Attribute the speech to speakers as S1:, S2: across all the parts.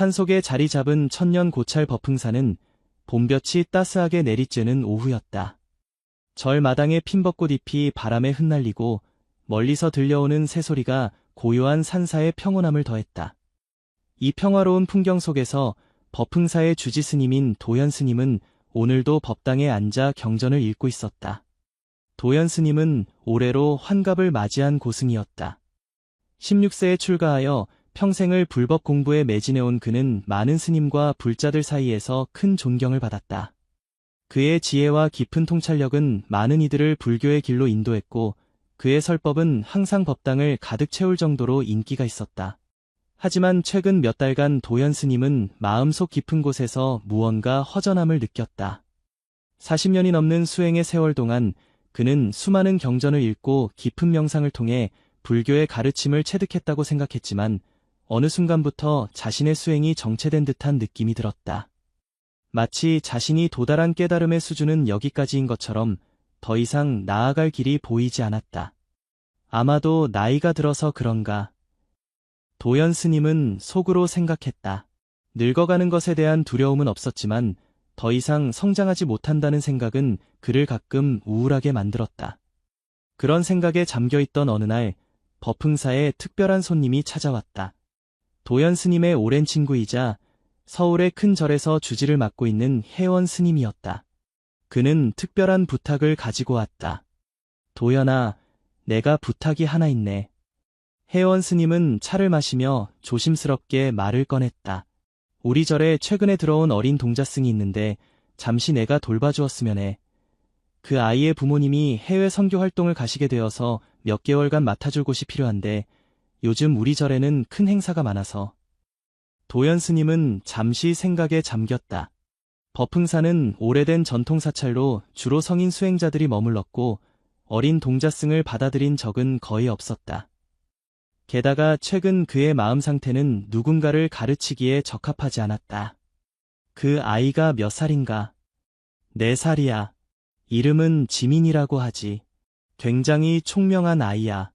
S1: 산속에 자리 잡은 천년 고찰 법흥사는 봄볕이 따스하게 내리쬐는 오후였다. 절 마당의 핀 벚꽃 잎이 바람에 흩날리고 멀리서 들려오는 새소리가 고요한 산사의 평온함을 더했다. 이 평화로운 풍경 속에서 법흥사의 주지 스님인 도연 스님은 오늘도 법당에 앉아 경전을 읽고 있었다. 도연 스님은 올해로 환갑을 맞이한 고승이었다. 16세에 출가하여 평생을 불법 공부에 매진해온 그는 많은 스님과 불자들 사이에서 큰 존경을 받았다. 그의 지혜와 깊은 통찰력은 많은 이들을 불교의 길로 인도했고 그의 설법은 항상 법당을 가득 채울 정도로 인기가 있었다. 하지만 최근 몇 달간 도연 스님은 마음속 깊은 곳에서 무언가 허전함을 느꼈다. 40년이 넘는 수행의 세월 동안 그는 수많은 경전을 읽고 깊은 명상을 통해 불교의 가르침을 체득했다고 생각했지만 어느 순간부터 자신의 수행이 정체된 듯한 느낌이 들었다. 마치 자신이 도달한 깨달음의 수준은 여기까지인 것처럼 더 이상 나아갈 길이 보이지 않았다. 아마도 나이가 들어서 그런가. 도연 스님은 속으로 생각했다. 늙어가는 것에 대한 두려움은 없었지만 더 이상 성장하지 못한다는 생각은 그를 가끔 우울하게 만들었다. 그런 생각에 잠겨있던 어느 날 법흥사에 특별한 손님이 찾아왔다. 도연 스님의 오랜 친구이자 서울의 큰 절에서 주지를 맡고 있는 혜원 스님이었다. 그는 특별한 부탁을 가지고 왔다. 도연아, 내가 부탁이 하나 있네. 혜원 스님은 차를 마시며 조심스럽게 말을 꺼냈다. 우리 절에 최근에 들어온 어린 동자승이 있는데 잠시 내가 돌봐주었으면 해. 그 아이의 부모님이 해외 선교 활동을 가시게 되어서 몇 개월간 맡아줄 곳이 필요한데 요즘 우리 절에는 큰 행사가 많아서. 도연 스님은 잠시 생각에 잠겼다. 법흥사는 오래된 전통사찰로 주로 성인 수행자들이 머물렀고 어린 동자승을 받아들인 적은 거의 없었다. 게다가 최근 그의 마음 상태는 누군가를 가르치기에 적합하지 않았다. 그 아이가 몇 살인가? 4살이야. 이름은 지민이라고 하지. 굉장히 총명한 아이야.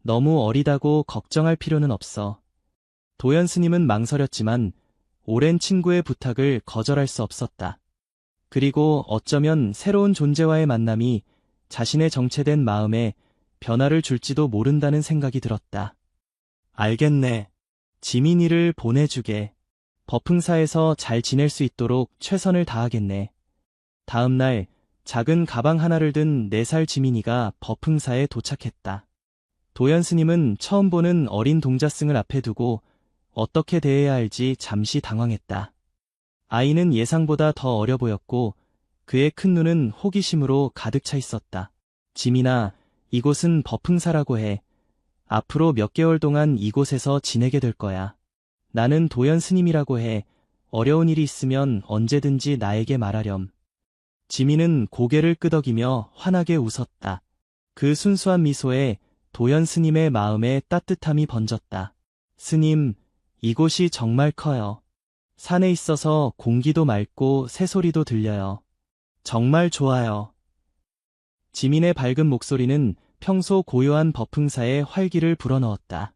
S1: 너무 어리다고 걱정할 필요는 없어. 도연 스님은 망설였지만 오랜 친구의 부탁을 거절할 수 없었다. 그리고 어쩌면 새로운 존재와의 만남이 자신의 정체된 마음에 변화를 줄지도 모른다는 생각이 들었다. 알겠네. 지민이를 보내주게. 법흥사에서 잘 지낼 수 있도록 최선을 다하겠네. 다음 날 작은 가방 하나를 든 4살 지민이가 법흥사에 도착했다. 도연 스님은 처음 보는 어린 동자승을 앞에 두고 어떻게 대해야 할지 잠시 당황했다. 아이는 예상보다 더 어려 보였고 그의 큰 눈은 호기심으로 가득 차 있었다. 지민아, 이곳은 법흥사라고 해. 앞으로 몇 개월 동안 이곳에서 지내게 될 거야. 나는 도연 스님이라고 해. 어려운 일이 있으면 언제든지 나에게 말하렴. 지민은 고개를 끄덕이며 환하게 웃었다. 그 순수한 미소에 도연 스님의 마음에 따뜻함이 번졌다. 스님, 이곳이 정말 커요. 산에 있어서 공기도 맑고 새소리도 들려요. 정말 좋아요. 지민의 밝은 목소리는 평소 고요한 법흥사의 활기를 불어넣었다.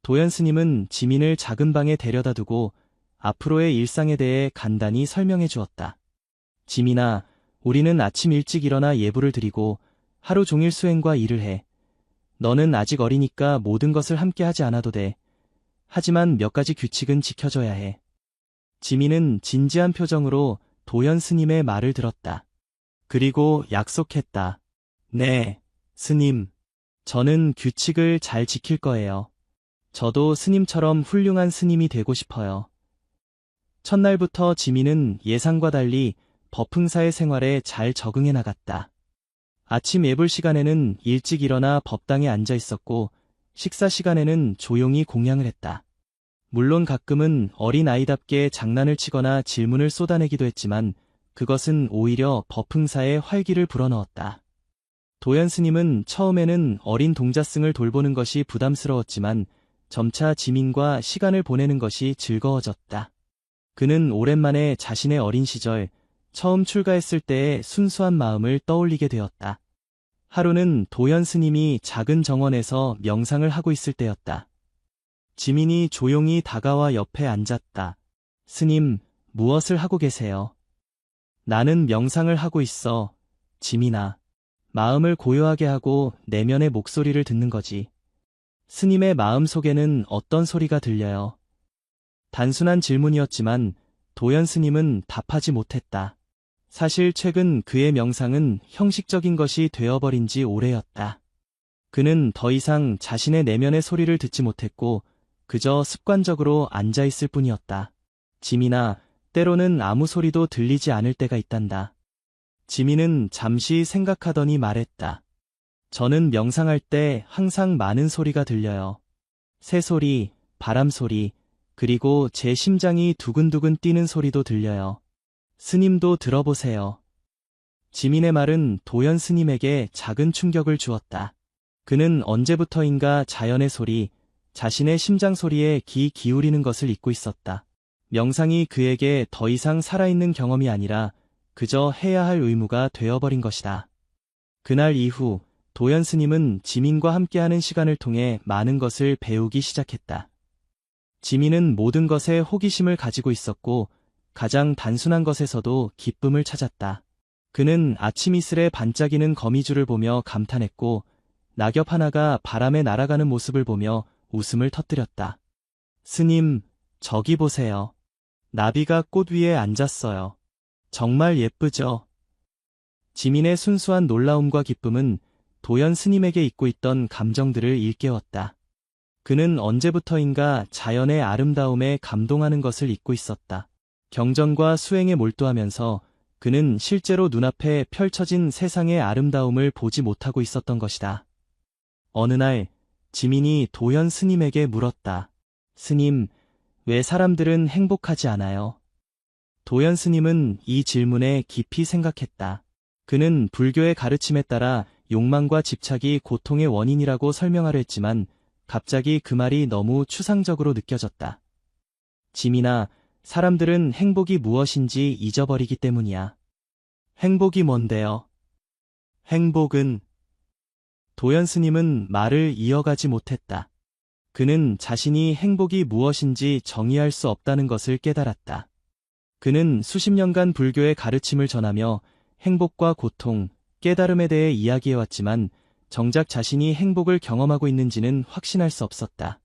S1: 도연 스님은 지민을 작은 방에 데려다 두고 앞으로의 일상에 대해 간단히 설명해 주었다. 지민아, 우리는 아침 일찍 일어나 예불을 드리고 하루 종일 수행과 일을 해. 너는 아직 어리니까 모든 것을 함께 하지 않아도 돼. 하지만 몇 가지 규칙은 지켜줘야 해. 지민은 진지한 표정으로 도연 스님의 말을 들었다. 그리고 약속했다. 네, 스님. 저는 규칙을 잘 지킬 거예요. 저도 스님처럼 훌륭한 스님이 되고 싶어요. 첫날부터 지민은 예상과 달리 법흥사의 생활에 잘 적응해 나갔다. 아침 예불 시간에는 일찍 일어나 법당에 앉아 있었고 식사 시간에는 조용히 공양을 했다. 물론 가끔은 어린 아이답게 장난을 치거나 질문을 쏟아내기도 했지만 그것은 오히려 법흥사의 활기를 불어넣었다. 도연 스님은 처음에는 어린 동자승을 돌보는 것이 부담스러웠지만 점차 지민과 시간을 보내는 것이 즐거워졌다. 그는 오랜만에 자신의 어린 시절, 처음 출가했을 때의 순수한 마음을 떠올리게 되었다. 하루는 도연 스님이 작은 정원에서 명상을 하고 있을 때였다. 지민이 조용히 다가와 옆에 앉았다. 스님, 무엇을 하고 계세요? 나는 명상을 하고 있어. 지민아. 마음을 고요하게 하고 내면의 목소리를 듣는 거지. 스님의 마음 속에는 어떤 소리가 들려요? 단순한 질문이었지만 도연 스님은 답하지 못했다. 사실 최근 그의 명상은 형식적인 것이 되어버린 지 오래였다. 그는 더 이상 자신의 내면의 소리를 듣지 못했고 그저 습관적으로 앉아 있을 뿐이었다. 지민아, 때로는 아무 소리도 들리지 않을 때가 있단다. 지민은 잠시 생각하더니 말했다. 저는 명상할 때 항상 많은 소리가 들려요. 새소리, 바람소리, 그리고 제 심장이 두근두근 뛰는 소리도 들려요. 스님도 들어보세요. 지민의 말은 도연 스님에게 작은 충격을 주었다. 그는 언제부터인가 자연의 소리, 자신의 심장 소리에 귀 기울이는 것을 잊고 있었다. 명상이 그에게 더 이상 살아있는 경험이 아니라 그저 해야 할 의무가 되어버린 것이다. 그날 이후 도연 스님은 지민과 함께하는 시간을 통해 많은 것을 배우기 시작했다. 지민은 모든 것에 호기심을 가지고 있었고 가장 단순한 것에서도 기쁨을 찾았다. 그는 아침 이슬에 반짝이는 거미줄을 보며 감탄했고 낙엽 하나가 바람에 날아가는 모습을 보며 웃음을 터뜨렸다. 스님, 저기 보세요. 나비가 꽃 위에 앉았어요. 정말 예쁘죠? 지민의 순수한 놀라움과 기쁨은 도연 스님에게 잊고 있던 감정들을 일깨웠다. 그는 언제부터인가 자연의 아름다움에 감동하는 것을 잊고 있었다. 경전과 수행에 몰두하면서 그는 실제로 눈앞에 펼쳐진 세상의 아름다움을 보지 못하고 있었던 것이다. 어느 날 지민이 도연 스님에게 물었다. 스님, 왜 사람들은 행복하지 않아요? 도연 스님은 이 질문에 깊이 생각했다. 그는 불교의 가르침에 따라 욕망과 집착이 고통의 원인이라고 설명하려 했지만 갑자기 그 말이 너무 추상적으로 느껴졌다. 지민아, 사람들은 행복이 무엇인지 잊어버리기 때문이야. 행복이 뭔데요? 행복은... 도연 스님은 말을 이어가지 못했다. 그는 자신이 행복이 무엇인지 정의할 수 없다는 것을 깨달았다. 그는 수십 년간 불교의 가르침을 전하며 행복과 고통, 깨달음에 대해 이야기해왔지만 정작 자신이 행복을 경험하고 있는지는 확신할 수 없었다.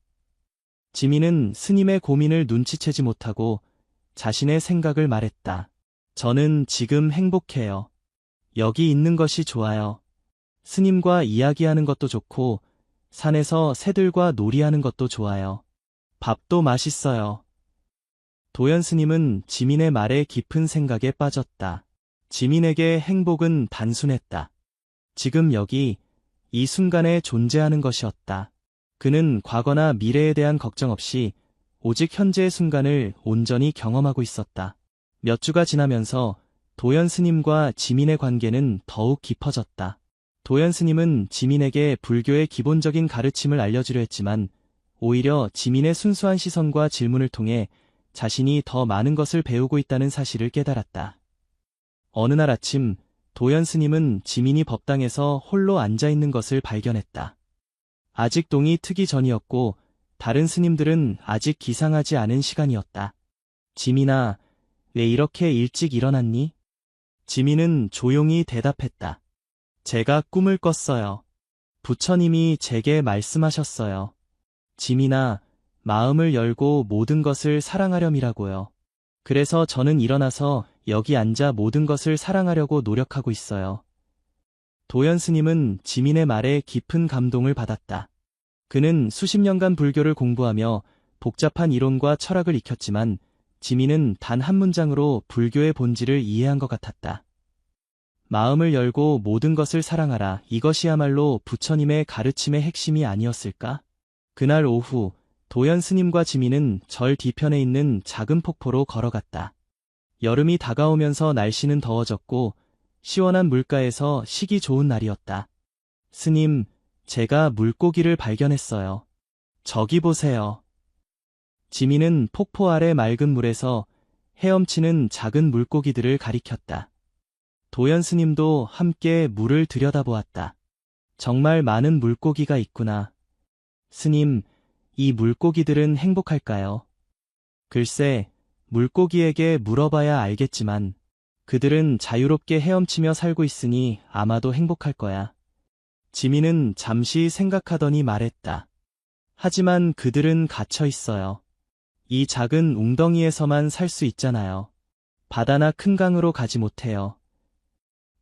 S1: 지민은 스님의 고민을 눈치채지 못하고 자신의 생각을 말했다. 저는 지금 행복해요. 여기 있는 것이 좋아요. 스님과 이야기하는 것도 좋고 산에서 새들과 놀이하는 것도 좋아요. 밥도 맛있어요. 도연 스님은 지민의 말에 깊은 생각에 빠졌다. 지민에게 행복은 단순했다. 지금 여기, 이 순간에 존재하는 것이었다. 그는 과거나 미래에 대한 걱정 없이 오직 현재의 순간을 온전히 경험하고 있었다. 몇 주가 지나면서 도연 스님과 지민의 관계는 더욱 깊어졌다. 도연 스님은 지민에게 불교의 기본적인 가르침을 알려주려 했지만 오히려 지민의 순수한 시선과 질문을 통해 자신이 더 많은 것을 배우고 있다는 사실을 깨달았다. 어느 날 아침 도연 스님은 지민이 법당에서 홀로 앉아있는 것을 발견했다. 아직 동이 트기 전이었고 다른 스님들은 아직 기상하지 않은 시간이었다. 지민아, 왜 이렇게 일찍 일어났니? 지민은 조용히 대답했다. 제가 꿈을 꿨어요. 부처님이 제게 말씀하셨어요. 지민아, 마음을 열고 모든 것을 사랑하렴이라고요. 그래서 저는 일어나서 여기 앉아 모든 것을 사랑하려고 노력하고 있어요. 도연 스님은 지민의 말에 깊은 감동을 받았다. 그는 수십 년간 불교를 공부하며 복잡한 이론과 철학을 익혔지만 지민은 단 한 문장으로 불교의 본질을 이해한 것 같았다. 마음을 열고 모든 것을 사랑하라. 이것이야말로 부처님의 가르침의 핵심이 아니었을까? 그날 오후 도연 스님과 지민은 절 뒤편에 있는 작은 폭포로 걸어갔다. 여름이 다가오면서 날씨는 더워졌고 시원한 물가에서 쉬기 좋은 날이었다. 스님, 제가 물고기를 발견했어요. 저기 보세요. 지민은 폭포 아래 맑은 물에서 헤엄치는 작은 물고기들을 가리켰다. 도연 스님도 함께 물을 들여다보았다. 정말 많은 물고기가 있구나. 스님, 이 물고기들은 행복할까요? 글쎄, 물고기에게 물어봐야 알겠지만 그들은 자유롭게 헤엄치며 살고 있으니 아마도 행복할 거야. 지민은 잠시 생각하더니 말했다. 하지만 그들은 갇혀 있어요. 이 작은 웅덩이에서만 살 수 있잖아요. 바다나 큰 강으로 가지 못해요.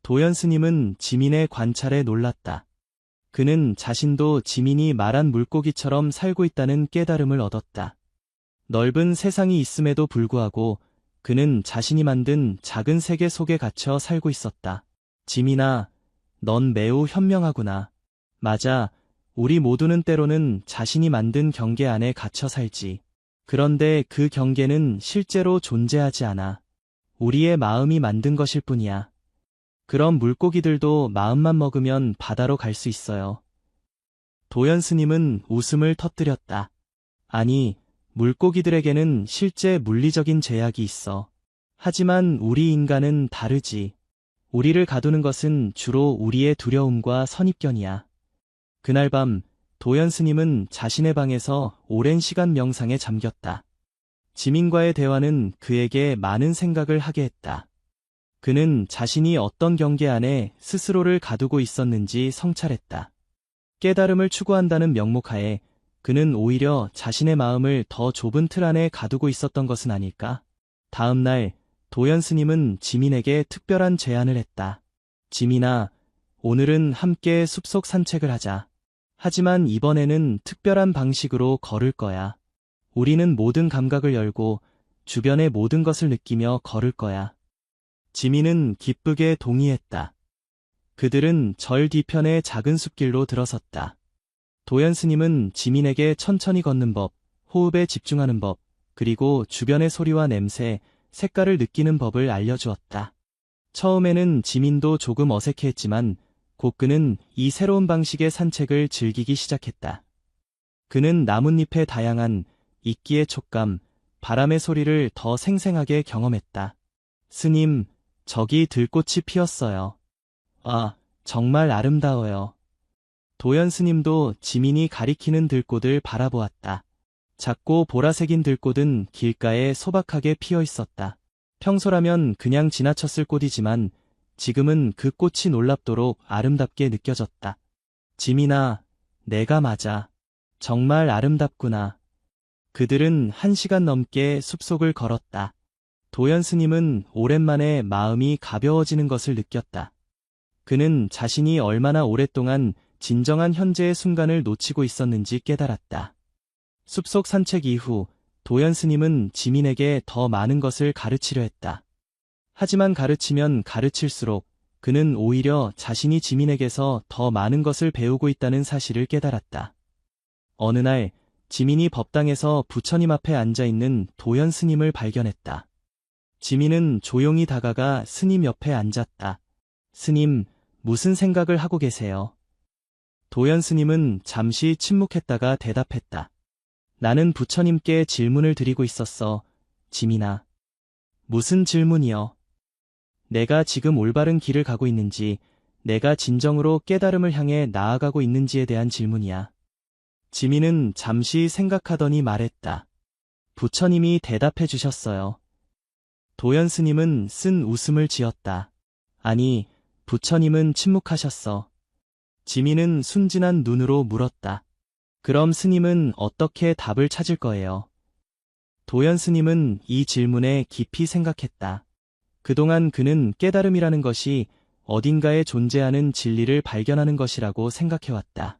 S1: 도연 스님은 지민의 관찰에 놀랐다. 그는 자신도 지민이 말한 물고기처럼 살고 있다는 깨달음을 얻었다. 넓은 세상이 있음에도 불구하고 그는 자신이 만든 작은 세계 속에 갇혀 살고 있었다. 지민아, 넌 매우 현명하구나. 맞아, 우리 모두는 때로는 자신이 만든 경계 안에 갇혀 살지. 그런데 그 경계는 실제로 존재하지 않아. 우리의 마음이 만든 것일 뿐이야. 그럼 물고기들도 마음만 먹으면 바다로 갈 수 있어요. 도연 스님은 웃음을 터뜨렸다. 아니, 물고기들에게는 실제 물리적인 제약이 있어. 하지만 우리 인간은 다르지. 우리를 가두는 것은 주로 우리의 두려움과 선입견이야. 그날 밤, 도연 스님은 자신의 방에서 오랜 시간 명상에 잠겼다. 지민과의 대화는 그에게 많은 생각을 하게 했다. 그는 자신이 어떤 경계 안에 스스로를 가두고 있었는지 성찰했다. 깨달음을 추구한다는 명목하에 그는 오히려 자신의 마음을 더 좁은 틀 안에 가두고 있었던 것은 아닐까? 다음 날, 도연 스님은 지민에게 특별한 제안을 했다. 지민아, 오늘은 함께 숲속 산책을 하자. 하지만 이번에는 특별한 방식으로 걸을 거야. 우리는 모든 감각을 열고 주변의 모든 것을 느끼며 걸을 거야. 지민은 기쁘게 동의했다. 그들은 절 뒤편의 작은 숲길로 들어섰다. 도연 스님은 지민에게 천천히 걷는 법, 호흡에 집중하는 법, 그리고 주변의 소리와 냄새, 색깔을 느끼는 법을 알려주었다. 처음에는 지민도 조금 어색해했지만 곧 그는 이 새로운 방식의 산책을 즐기기 시작했다. 그는 나뭇잎의 다양한 이끼의 촉감, 바람의 소리를 더 생생하게 경험했다. 스님, 저기 들꽃이 피었어요. 아, 정말 아름다워요. 도연 스님도 지민이 가리키는 들꽃을 바라보았다. 작고 보라색인 들꽃은 길가에 소박하게 피어 있었다. 평소라면 그냥 지나쳤을 꽃이지만 지금은 그 꽃이 놀랍도록 아름답게 느껴졌다. 지민아, 내가 맞아. 정말 아름답구나. 그들은 1시간 넘게 숲속을 걸었다. 도연 스님은 오랜만에 마음이 가벼워지는 것을 느꼈다. 그는 자신이 얼마나 오랫동안 진정한 현재의 순간을 놓치고 있었는지 깨달았다. 숲속 산책 이후 도연 스님은 지민에게 더 많은 것을 가르치려 했다. 하지만 가르치면 가르칠수록 그는 오히려 자신이 지민에게서 더 많은 것을 배우고 있다는 사실을 깨달았다. 어느 날 지민이 법당에서 부처님 앞에 앉아있는 도연 스님을 발견했다. 지민은 조용히 다가가 스님 옆에 앉았다. 스님, 무슨 생각을 하고 계세요? 도연 스님은 잠시 침묵했다가 대답했다. 나는 부처님께 질문을 드리고 있었어, 지민아. 무슨 질문이요? 내가 지금 올바른 길을 가고 있는지, 내가 진정으로 깨달음을 향해 나아가고 있는지에 대한 질문이야. 지민은 잠시 생각하더니 말했다. 부처님이 대답해 주셨어요. 도연 스님은 쓴 웃음을 지었다. 아니, 부처님은 침묵하셨어. 지민은 순진한 눈으로 물었다. 그럼 스님은 어떻게 답을 찾을 거예요? 도연 스님은 이 질문에 깊이 생각했다. 그동안 그는 깨달음이라는 것이 어딘가에 존재하는 진리를 발견하는 것이라고 생각해왔다.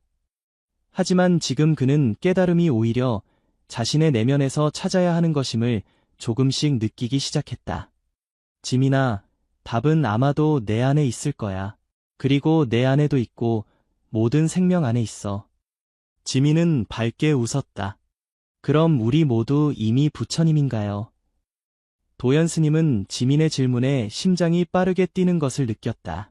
S1: 하지만 지금 그는 깨달음이 오히려 자신의 내면에서 찾아야 하는 것임을 조금씩 느끼기 시작했다. 지민아, 답은 아마도 내 안에 있을 거야. 그리고 내 안에도 있고 모든 생명 안에 있어. 지민은 밝게 웃었다. 그럼 우리 모두 이미 부처님인가요? 도연 스님은 지민의 질문에 심장이 빠르게 뛰는 것을 느꼈다.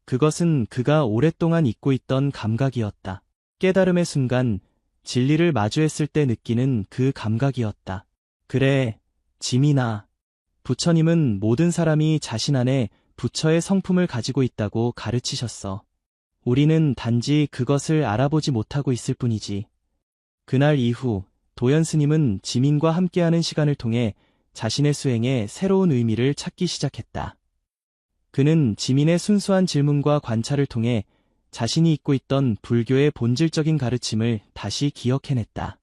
S1: 그것은 그가 오랫동안 잊고 있던 감각이었다. 깨달음의 순간, 진리를 마주했을 때 느끼는 그 감각이었다. 그래, 지민아. 부처님은 모든 사람이 자신 안에 부처의 성품을 가지고 있다고 가르치셨어. 우리는 단지 그것을 알아보지 못하고 있을 뿐이지. 그날 이후 도연 스님은 지민과 함께하는 시간을 통해 자신의 수행에 새로운 의미를 찾기 시작했다. 그는 지민의 순수한 질문과 관찰을 통해 자신이 잊고 있던 불교의 본질적인 가르침을 다시 기억해냈다.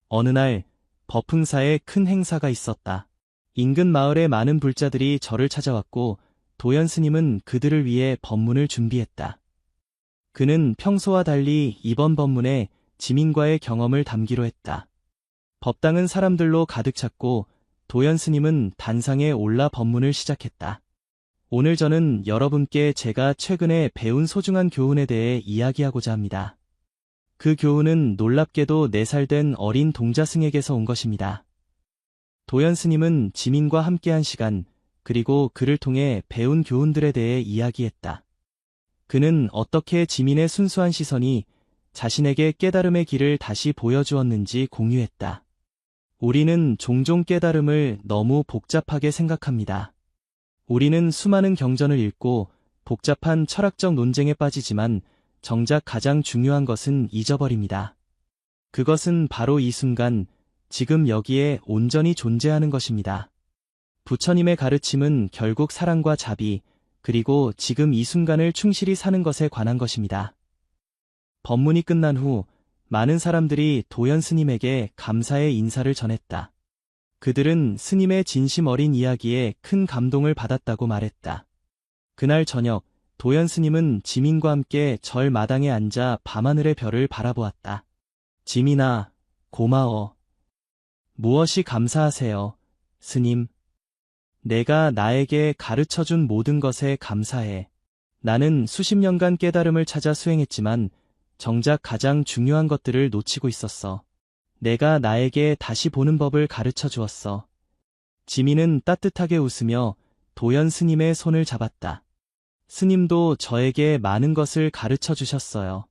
S1: 어느 날 법흥사에 큰 행사가 있었다. 인근 마을의 많은 불자들이 절을 찾아왔고 도연 스님은 그들을 위해 법문을 준비했다. 그는 평소와 달리 이번 법문에 지민과의 경험을 담기로 했다. 법당은 사람들로 가득 찼고 도연 스님은 단상에 올라 법문을 시작했다. 오늘 저는 여러분께 제가 최근에 배운 소중한 교훈에 대해 이야기하고자 합니다. 그 교훈은 놀랍게도 4살 된 어린 동자승에게서 온 것입니다. 도연 스님은 지민과 함께한 시간, 그리고 그를 통해 배운 교훈들에 대해 이야기했다. 그는 어떻게 지민의 순수한 시선이 자신에게 깨달음의 길을 다시 보여주었는지 공유했다. 우리는 종종 깨달음을 너무 복잡하게 생각합니다. 우리는 수많은 경전을 읽고 복잡한 철학적 논쟁에 빠지지만 정작 가장 중요한 것은 잊어버립니다. 그것은 바로 이 순간, 지금 여기에 온전히 존재하는 것입니다. 부처님의 가르침은 결국 사랑과 자비, 그리고 지금 이 순간을 충실히 사는 것에 관한 것입니다. 법문이 끝난 후 많은 사람들이 도연 스님에게 감사의 인사를 전했다. 그들은 스님의 진심 어린 이야기에 큰 감동을 받았다고 말했다. 그날 저녁, 도연 스님은 지민과 함께 절 마당에 앉아 밤하늘의 별을 바라보았다. 지민아, 고마워. 무엇이 감사하세요, 스님? 내가 나에게 가르쳐준 모든 것에 감사해. 나는 수십 년간 깨달음을 찾아 수행했지만 정작 가장 중요한 것들을 놓치고 있었어. 내가 나에게 다시 보는 법을 가르쳐 주었어. 지민은 따뜻하게 웃으며 도연 스님의 손을 잡았다. 스님도 저에게 많은 것을 가르쳐 주셨어요.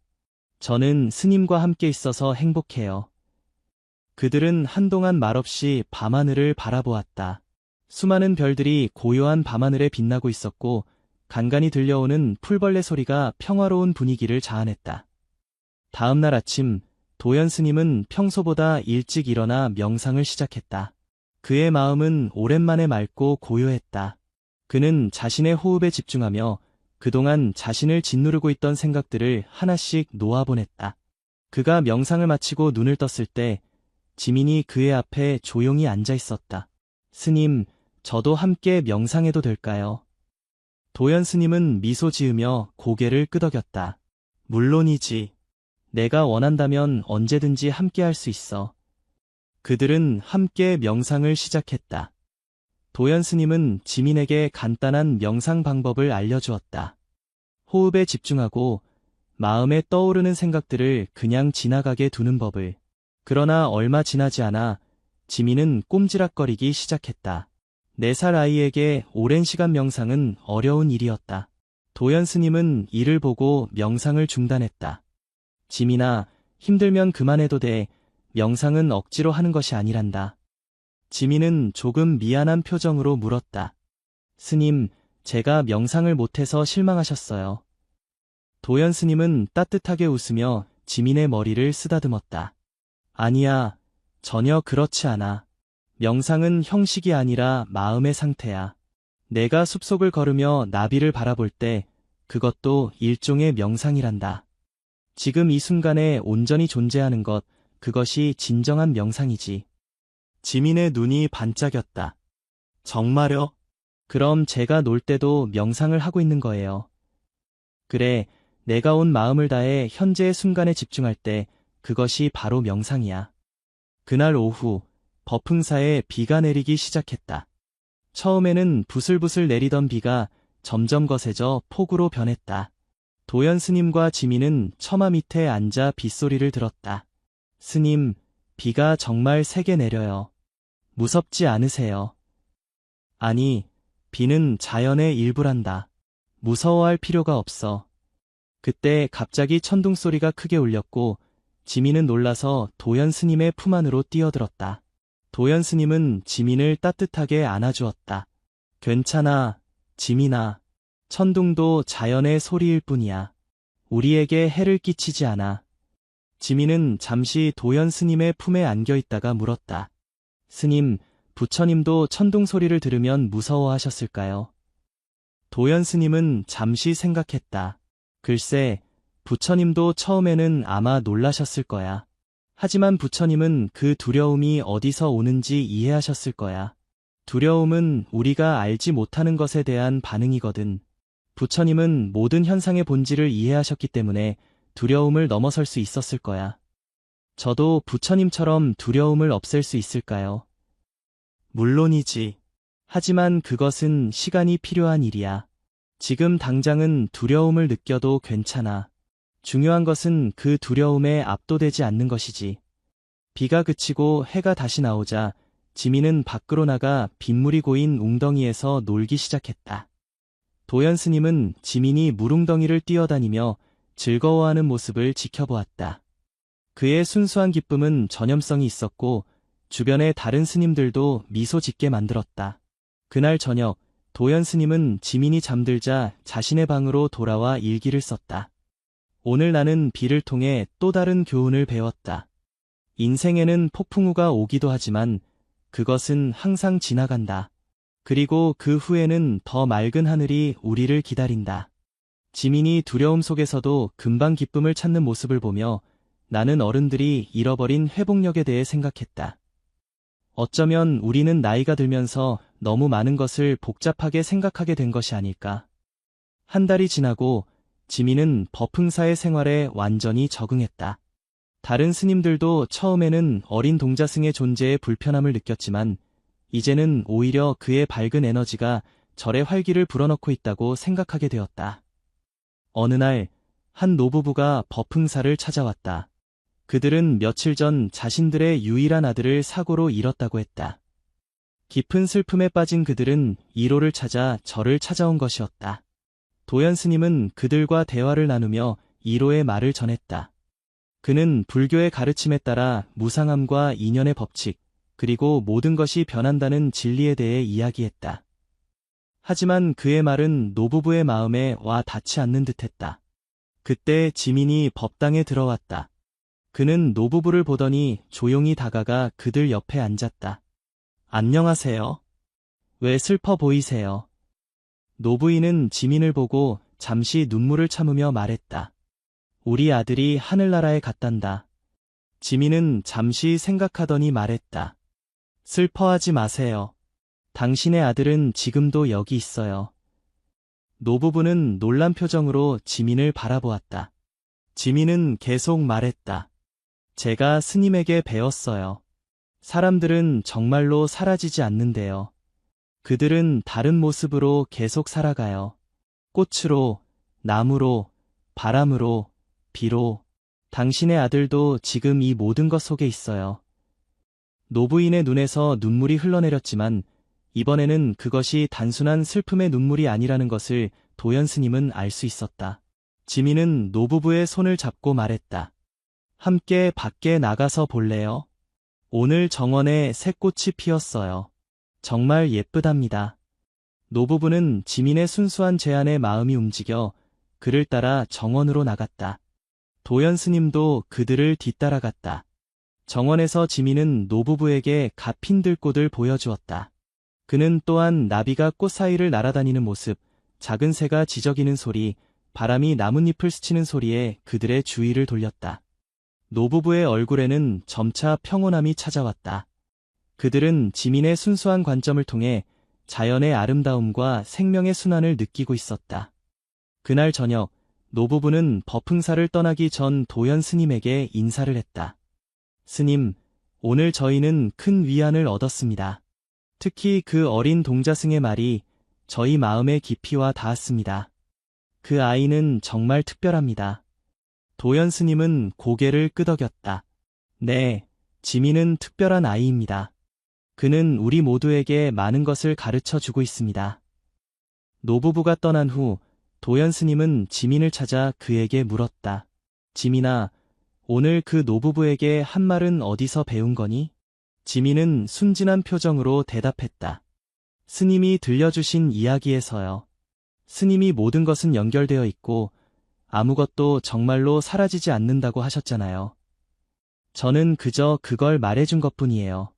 S1: 저는 스님과 함께 있어서 행복해요. 그들은 한동안 말없이 밤하늘을 바라보았다. 수많은 별들이 고요한 밤하늘에 빛나고 있었고 간간히 들려오는 풀벌레 소리가 평화로운 분위기를 자아냈다. 다음 날 아침, 도연 스님은 평소보다 일찍 일어나 명상을 시작했다. 그의 마음은 오랜만에 맑고 고요했다. 그는 자신의 호흡에 집중하며 그동안 자신을 짓누르고 있던 생각들을 하나씩 놓아보냈다. 그가 명상을 마치고 눈을 떴을 때 지민이 그의 앞에 조용히 앉아 있었다. 스님, 저도 함께 명상해도 될까요? 도연 스님은 미소 지으며 고개를 끄덕였다. 물론이지. 내가 원한다면 언제든지 함께 할 수 있어. 그들은 함께 명상을 시작했다. 도연 스님은 지민에게 간단한 명상 방법을 알려주었다. 호흡에 집중하고 마음에 떠오르는 생각들을 그냥 지나가게 두는 법을. 그러나 얼마 지나지 않아 지민은 꼼지락거리기 시작했다. 4살 아이에게 오랜 시간 명상은 어려운 일이었다. 도연 스님은 이를 보고 명상을 중단했다. 지민아, 힘들면 그만해도 돼. 명상은 억지로 하는 것이 아니란다. 지민은 조금 미안한 표정으로 물었다. 스님, 제가 명상을 못해서 실망하셨어요. 도연 스님은 따뜻하게 웃으며 지민의 머리를 쓰다듬었다. 아니야, 전혀 그렇지 않아. 명상은 형식이 아니라 마음의 상태야. 내가 숲속을 걸으며 나비를 바라볼 때 그것도 일종의 명상이란다. 지금 이 순간에 온전히 존재하는 것, 그것이 진정한 명상이지. 지민의 눈이 반짝였다. 정말요? 그럼 제가 놀 때도 명상을 하고 있는 거예요. 그래, 내가 온 마음을 다해 현재의 순간에 집중할 때 그것이 바로 명상이야. 그날 오후, 법흥사에 비가 내리기 시작했다. 처음에는 부슬부슬 내리던 비가 점점 거세져 폭우로 변했다. 도연 스님과 지민은 처마 밑에 앉아 빗소리를 들었다. 스님, 비가 정말 세게 내려요. 무섭지 않으세요? 아니, 비는 자연의 일부란다. 무서워할 필요가 없어. 그때 갑자기 천둥 소리가 크게 울렸고 지민은 놀라서 도연 스님의 품 안으로 뛰어들었다. 도연 스님은 지민을 따뜻하게 안아주었다. 괜찮아, 지민아. 천둥도 자연의 소리일 뿐이야. 우리에게 해를 끼치지 않아. 지민은 잠시 도연 스님의 품에 안겨 있다가 물었다. 스님, 부처님도 천둥 소리를 들으면 무서워하셨을까요? 도연 스님은 잠시 생각했다. 글쎄, 부처님도 처음에는 아마 놀라셨을 거야. 하지만 부처님은 그 두려움이 어디서 오는지 이해하셨을 거야. 두려움은 우리가 알지 못하는 것에 대한 반응이거든. 부처님은 모든 현상의 본질을 이해하셨기 때문에 두려움을 넘어설 수 있었을 거야. 저도 부처님처럼 두려움을 없앨 수 있을까요? 물론이지. 하지만 그것은 시간이 필요한 일이야. 지금 당장은 두려움을 느껴도 괜찮아. 중요한 것은 그 두려움에 압도되지 않는 것이지. 비가 그치고 해가 다시 나오자 지민은 밖으로 나가 빗물이 고인 웅덩이에서 놀기 시작했다. 도연 스님은 지민이 물웅덩이를 뛰어다니며 즐거워하는 모습을 지켜보았다. 그의 순수한 기쁨은 전염성이 있었고 주변의 다른 스님들도 미소 짓게 만들었다. 그날 저녁 도연 스님은 지민이 잠들자 자신의 방으로 돌아와 일기를 썼다. 오늘 나는 비를 통해 또 다른 교훈을 배웠다. 인생에는 폭풍우가 오기도 하지만 그것은 항상 지나간다. 그리고 그 후에는 더 맑은 하늘이 우리를 기다린다. 지민이 두려움 속에서도 금방 기쁨을 찾는 모습을 보며 나는 어른들이 잃어버린 회복력에 대해 생각했다. 어쩌면 우리는 나이가 들면서 너무 많은 것을 복잡하게 생각하게 된 것이 아닐까. 한 달이 지나고 지민은 법흥사의 생활에 완전히 적응했다. 다른 스님들도 처음에는 어린 동자승의 존재에 불편함을 느꼈지만 이제는 오히려 그의 밝은 에너지가 절의 활기를 불어넣고 있다고 생각하게 되었다. 어느 날 한 노부부가 법흥사를 찾아왔다. 그들은 며칠 전 자신들의 유일한 아들을 사고로 잃었다고 했다. 깊은 슬픔에 빠진 그들은 이로를 찾아 절을 찾아온 것이었다. 도연 스님은 그들과 대화를 나누며 이로의 말을 전했다. 그는 불교의 가르침에 따라 무상함과 인연의 법칙, 그리고 모든 것이 변한다는 진리에 대해 이야기했다. 하지만 그의 말은 노부부의 마음에 와 닿지 않는 듯했다. 그때 지민이 법당에 들어왔다. 그는 노부부를 보더니 조용히 다가가 그들 옆에 앉았다. 안녕하세요. 왜 슬퍼 보이세요? 노부인은 지민을 보고 잠시 눈물을 참으며 말했다. 우리 아들이 하늘나라에 갔단다. 지민은 잠시 생각하더니 말했다. 슬퍼하지 마세요. 당신의 아들은 지금도 여기 있어요. 노부부는 놀란 표정으로 지민을 바라보았다. 지민은 계속 말했다. 제가 스님에게 배웠어요. 사람들은 정말로 사라지지 않는데요. 그들은 다른 모습으로 계속 살아가요. 꽃으로, 나무로, 바람으로, 비로. 당신의 아들도 지금 이 모든 것 속에 있어요. 노부인의 눈에서 눈물이 흘러내렸지만 이번에는 그것이 단순한 슬픔의 눈물이 아니라는 것을 도연 스님은 알 수 있었다. 지민은 노부부의 손을 잡고 말했다. 함께 밖에 나가서 볼래요? 오늘 정원에 새꽃이 피었어요. 정말 예쁘답니다. 노부부는 지민의 순수한 제안에 마음이 움직여 그를 따라 정원으로 나갔다. 도연 스님도 그들을 뒤따라갔다. 정원에서 지민은 노부부에게 갓 핀 들꽃을 보여주었다. 그는 또한 나비가 꽃 사이를 날아다니는 모습, 작은 새가 지저귀는 소리, 바람이 나뭇잎을 스치는 소리에 그들의 주의를 돌렸다. 노부부의 얼굴에는 점차 평온함이 찾아왔다. 그들은 지민의 순수한 관점을 통해 자연의 아름다움과 생명의 순환을 느끼고 있었다. 그날 저녁, 노부부는 법흥사를 떠나기 전 도연 스님에게 인사를 했다. 스님, 오늘 저희는 큰 위안을 얻었습니다. 특히 그 어린 동자승의 말이 저희 마음의 깊이와 닿았습니다. 그 아이는 정말 특별합니다. 도연 스님은 고개를 끄덕였다. 네, 지민은 특별한 아이입니다. 그는 우리 모두에게 많은 것을 가르쳐 주고 있습니다. 노부부가 떠난 후 도연 스님은 지민을 찾아 그에게 물었다. 지민아, 오늘 그 노부부에게 한 말은 어디서 배운 거니? 지민은 순진한 표정으로 대답했다. 스님이 들려주신 이야기에서요. 스님이 모든 것은 연결되어 있고 아무것도 정말로 사라지지 않는다고 하셨잖아요. 저는 그저 그걸 말해준 것뿐이에요.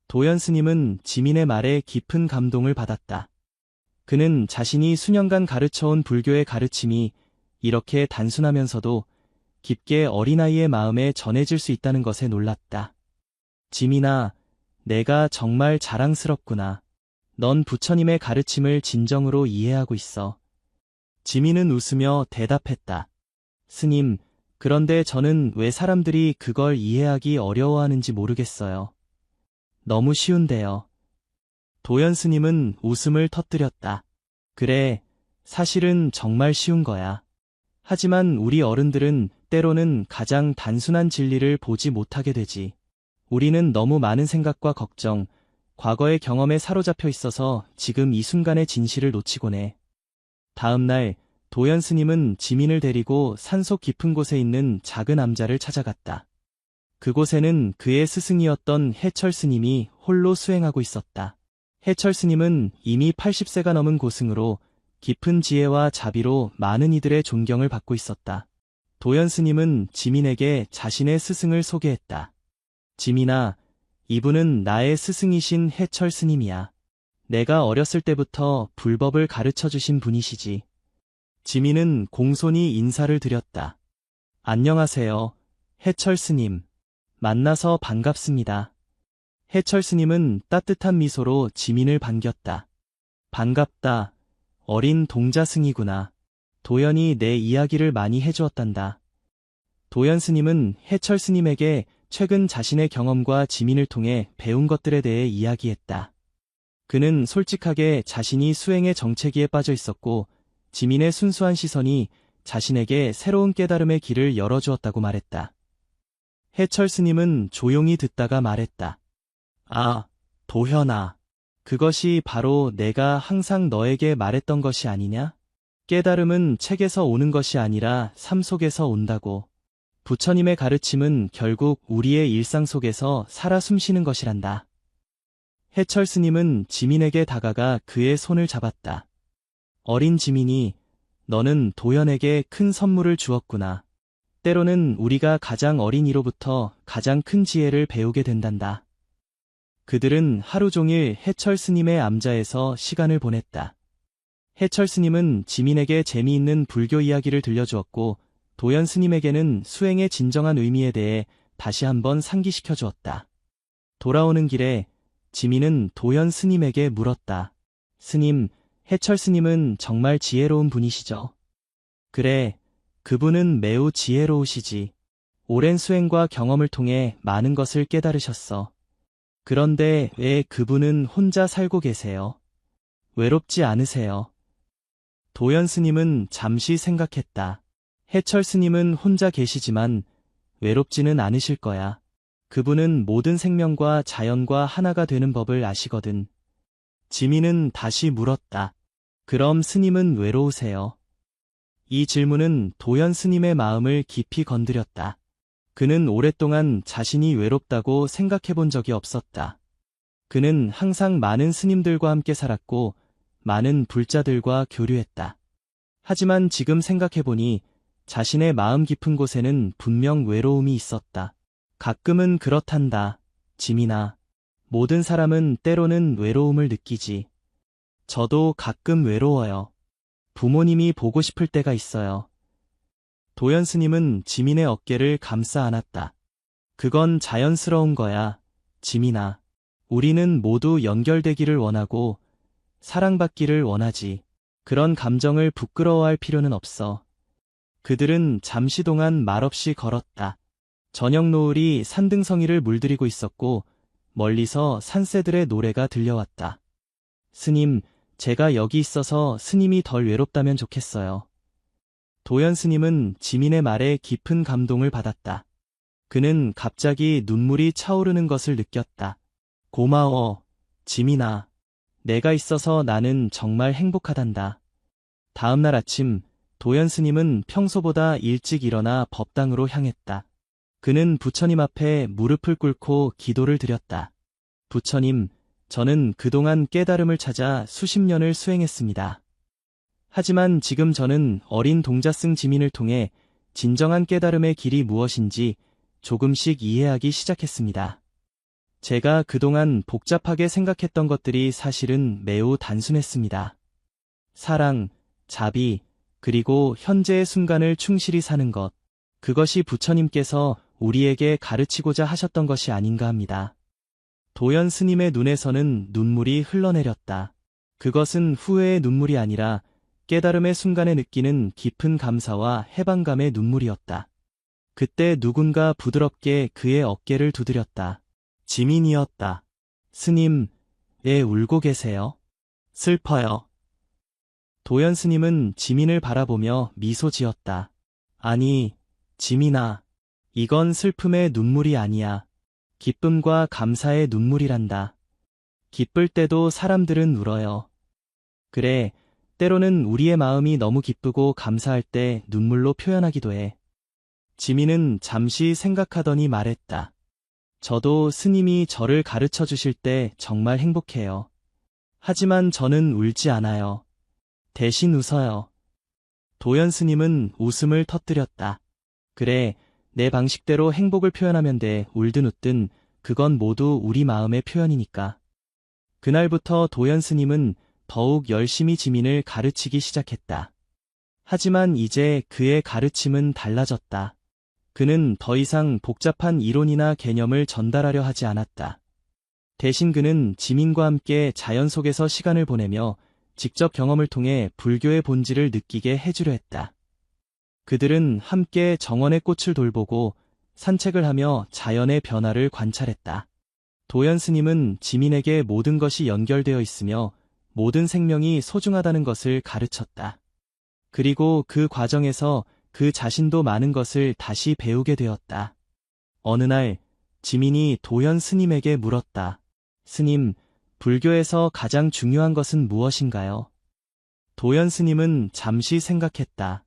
S1: 도연 스님은 지민의 말에 깊은 감동을 받았다. 그는 자신이 수년간 가르쳐온 불교의 가르침이 이렇게 단순하면서도 깊게 어린아이의 마음에 전해질 수 있다는 것에 놀랐다. 지민아, 내가 정말 자랑스럽구나. 넌 부처님의 가르침을 진정으로 이해하고 있어. 지민은 웃으며 대답했다. 스님, 그런데 저는 왜 사람들이 그걸 이해하기 어려워하는지 모르겠어요. 너무 쉬운데요. 도연 스님은 웃음을 터뜨렸다. 그래, 사실은 정말 쉬운 거야. 하지만 우리 어른들은 때로는 가장 단순한 진리를 보지 못하게 되지. 우리는 너무 많은 생각과 걱정, 과거의 경험에 사로잡혀 있어서 지금 이 순간의 진실을 놓치곤 해. 다음 날, 도연 스님은 지민을 데리고 산속 깊은 곳에 있는 작은 암자를 찾아갔다. 그곳에는 그의 스승이었던 해철 스님이 홀로 수행하고 있었다. 해철 스님은 이미 80세가 넘은 고승으로 깊은 지혜와 자비로 많은 이들의 존경을 받고 있었다. 도연 스님은 지민에게 자신의 스승을 소개했다. 지민아, 이분은 나의 스승이신 해철 스님이야. 내가 어렸을 때부터 불법을 가르쳐 주신 분이시지. 지민은 공손히 인사를 드렸다. 안녕하세요, 해철 스님. 만나서 반갑습니다. 해철 스님은 따뜻한 미소로 지민을 반겼다. 반갑다. 어린 동자승이구나. 도연이 내 이야기를 많이 해주었단다. 도연 스님은 해철 스님에게 최근 자신의 경험과 지민을 통해 배운 것들에 대해 이야기했다. 그는 솔직하게 자신이 수행의 정체기에 빠져 있었고 지민의 순수한 시선이 자신에게 새로운 깨달음의 길을 열어주었다고 말했다. 해철 스님은 조용히 듣다가 말했다. 아, 도현아. 그것이 바로 내가 항상 너에게 말했던 것이 아니냐? 깨달음은 책에서 오는 것이 아니라 삶 속에서 온다고. 부처님의 가르침은 결국 우리의 일상 속에서 살아 숨쉬는 것이란다. 해철 스님은 지민에게 다가가 그의 손을 잡았다. 어린 지민이, 너는 도연에게 큰 선물을 주었구나. 때로는 우리가 가장 어린 이로부터 가장 큰 지혜를 배우게 된단다. 그들은 하루 종일 해철 스님의 암자에서 시간을 보냈다. 해철 스님은 지민에게 재미있는 불교 이야기를 들려주었고 도연 스님에게는 수행의 진정한 의미에 대해 다시 한번 상기시켜 주었다. 돌아오는 길에 지민은 도연 스님에게 물었다. 스님, 해철 스님은 정말 지혜로운 분이시죠? 그래, 그분은 매우 지혜로우시지. 오랜 수행과 경험을 통해 많은 것을 깨달으셨어. 그런데 왜 그분은 혼자 살고 계세요? 외롭지 않으세요? 도연 스님은 잠시 생각했다. 해철 스님은 혼자 계시지만 외롭지는 않으실 거야. 그분은 모든 생명과 자연과 하나가 되는 법을 아시거든. 지민은 다시 물었다. 그럼 스님은 외로우세요? 이 질문은 도연 스님의 마음을 깊이 건드렸다. 그는 오랫동안 자신이 외롭다고 생각해 본 적이 없었다. 그는 항상 많은 스님들과 함께 살았고 많은 불자들과 교류했다. 하지만 지금 생각해보니 자신의 마음 깊은 곳에는 분명 외로움이 있었다. 가끔은 그렇단다, 지민아. 모든 사람은 때로는 외로움을 느끼지. 저도 가끔 외로워요. 부모님이 보고 싶을 때가 있어요. 도연 스님은 지민의 어깨를 감싸 안았다. 그건 자연스러운 거야, 지민아. 우리는 모두 연결되기를 원하고 사랑받기를 원하지. 그런 감정을 부끄러워할 필요는 없어. 그들은 잠시 동안 말없이 걸었다. 저녁 노을이 산등성이를 물들이고 있었고 멀리서 산새들의 노래가 들려왔다. 스님, 제가 여기 있어서 스님이 덜 외롭다면 좋겠어요. 도연 스님은 지민의 말에 깊은 감동을 받았다. 그는 갑자기 눈물이 차오르는 것을 느꼈다. 고마워, 지민아. 내가 있어서 나는 정말 행복하단다. 다음 날 아침, 도연 스님은 평소보다 일찍 일어나 법당으로 향했다. 그는 부처님 앞에 무릎을 꿇고 기도를 드렸다. 부처님, 저는 그동안 깨달음을 찾아 수십 년을 수행했습니다. 하지만 지금 저는 어린 동자승 지민을 통해 진정한 깨달음의 길이 무엇인지 조금씩 이해하기 시작했습니다. 제가 그동안 복잡하게 생각했던 것들이 사실은 매우 단순했습니다. 사랑, 자비, 그리고 현재의 순간을 충실히 사는 것. 그것이 부처님께서 우리에게 가르치고자 하셨던 것이 아닌가 합니다. 도연 스님의 눈에서는 눈물이 흘러내렸다. 그것은 후회의 눈물이 아니라 깨달음의 순간에 느끼는 깊은 감사와 해방감의 눈물이었다. 그때 누군가 부드럽게 그의 어깨를 두드렸다. 지민이었다. 스님, 왜 울고 계세요? 슬퍼요. 도연 스님은 지민을 바라보며 미소 지었다. 아니, 지민아, 이건 슬픔의 눈물이 아니야. 기쁨과 감사의 눈물이란다. 기쁠 때도 사람들은 울어요. 그래, 때로는 우리의 마음이 너무 기쁘고 감사할 때 눈물로 표현하기도 해. 지민은 잠시 생각하더니 말했다. 저도 스님이 저를 가르쳐 주실 때 정말 행복해요. 하지만 저는 울지 않아요. 대신 웃어요. 도연 스님은 웃음을 터뜨렸다. 그래, 내 방식대로 행복을 표현하면 돼. 울든 웃든 그건 모두 우리 마음의 표현이니까. 그날부터 도연 스님은 더욱 열심히 지민을 가르치기 시작했다. 하지만 이제 그의 가르침은 달라졌다. 그는 더 이상 복잡한 이론이나 개념을 전달하려 하지 않았다. 대신 그는 지민과 함께 자연 속에서 시간을 보내며 직접 경험을 통해 불교의 본질을 느끼게 해주려 했다. 그들은 함께 정원의 꽃을 돌보고 산책을 하며 자연의 변화를 관찰했다. 도연 스님은 지민에게 모든 것이 연결되어 있으며 모든 생명이 소중하다는 것을 가르쳤다. 그리고 그 과정에서 그 자신도 많은 것을 다시 배우게 되었다. 어느 날 지민이 도연 스님에게 물었다. 스님, 불교에서 가장 중요한 것은 무엇인가요? 도연 스님은 잠시 생각했다.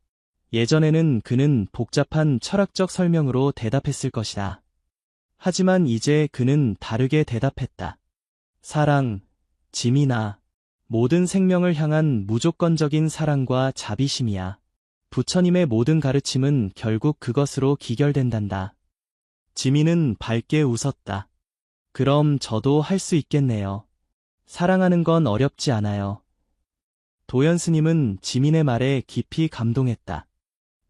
S1: 예전에는 그는 복잡한 철학적 설명으로 대답했을 것이다. 하지만 이제 그는 다르게 대답했다. 사랑, 지민아, 모든 생명을 향한 무조건적인 사랑과 자비심이야. 부처님의 모든 가르침은 결국 그것으로 기결된단다. 지민은 밝게 웃었다. 그럼 저도 할 수 있겠네요. 사랑하는 건 어렵지 않아요. 도연 스님은 지민의 말에 깊이 감동했다.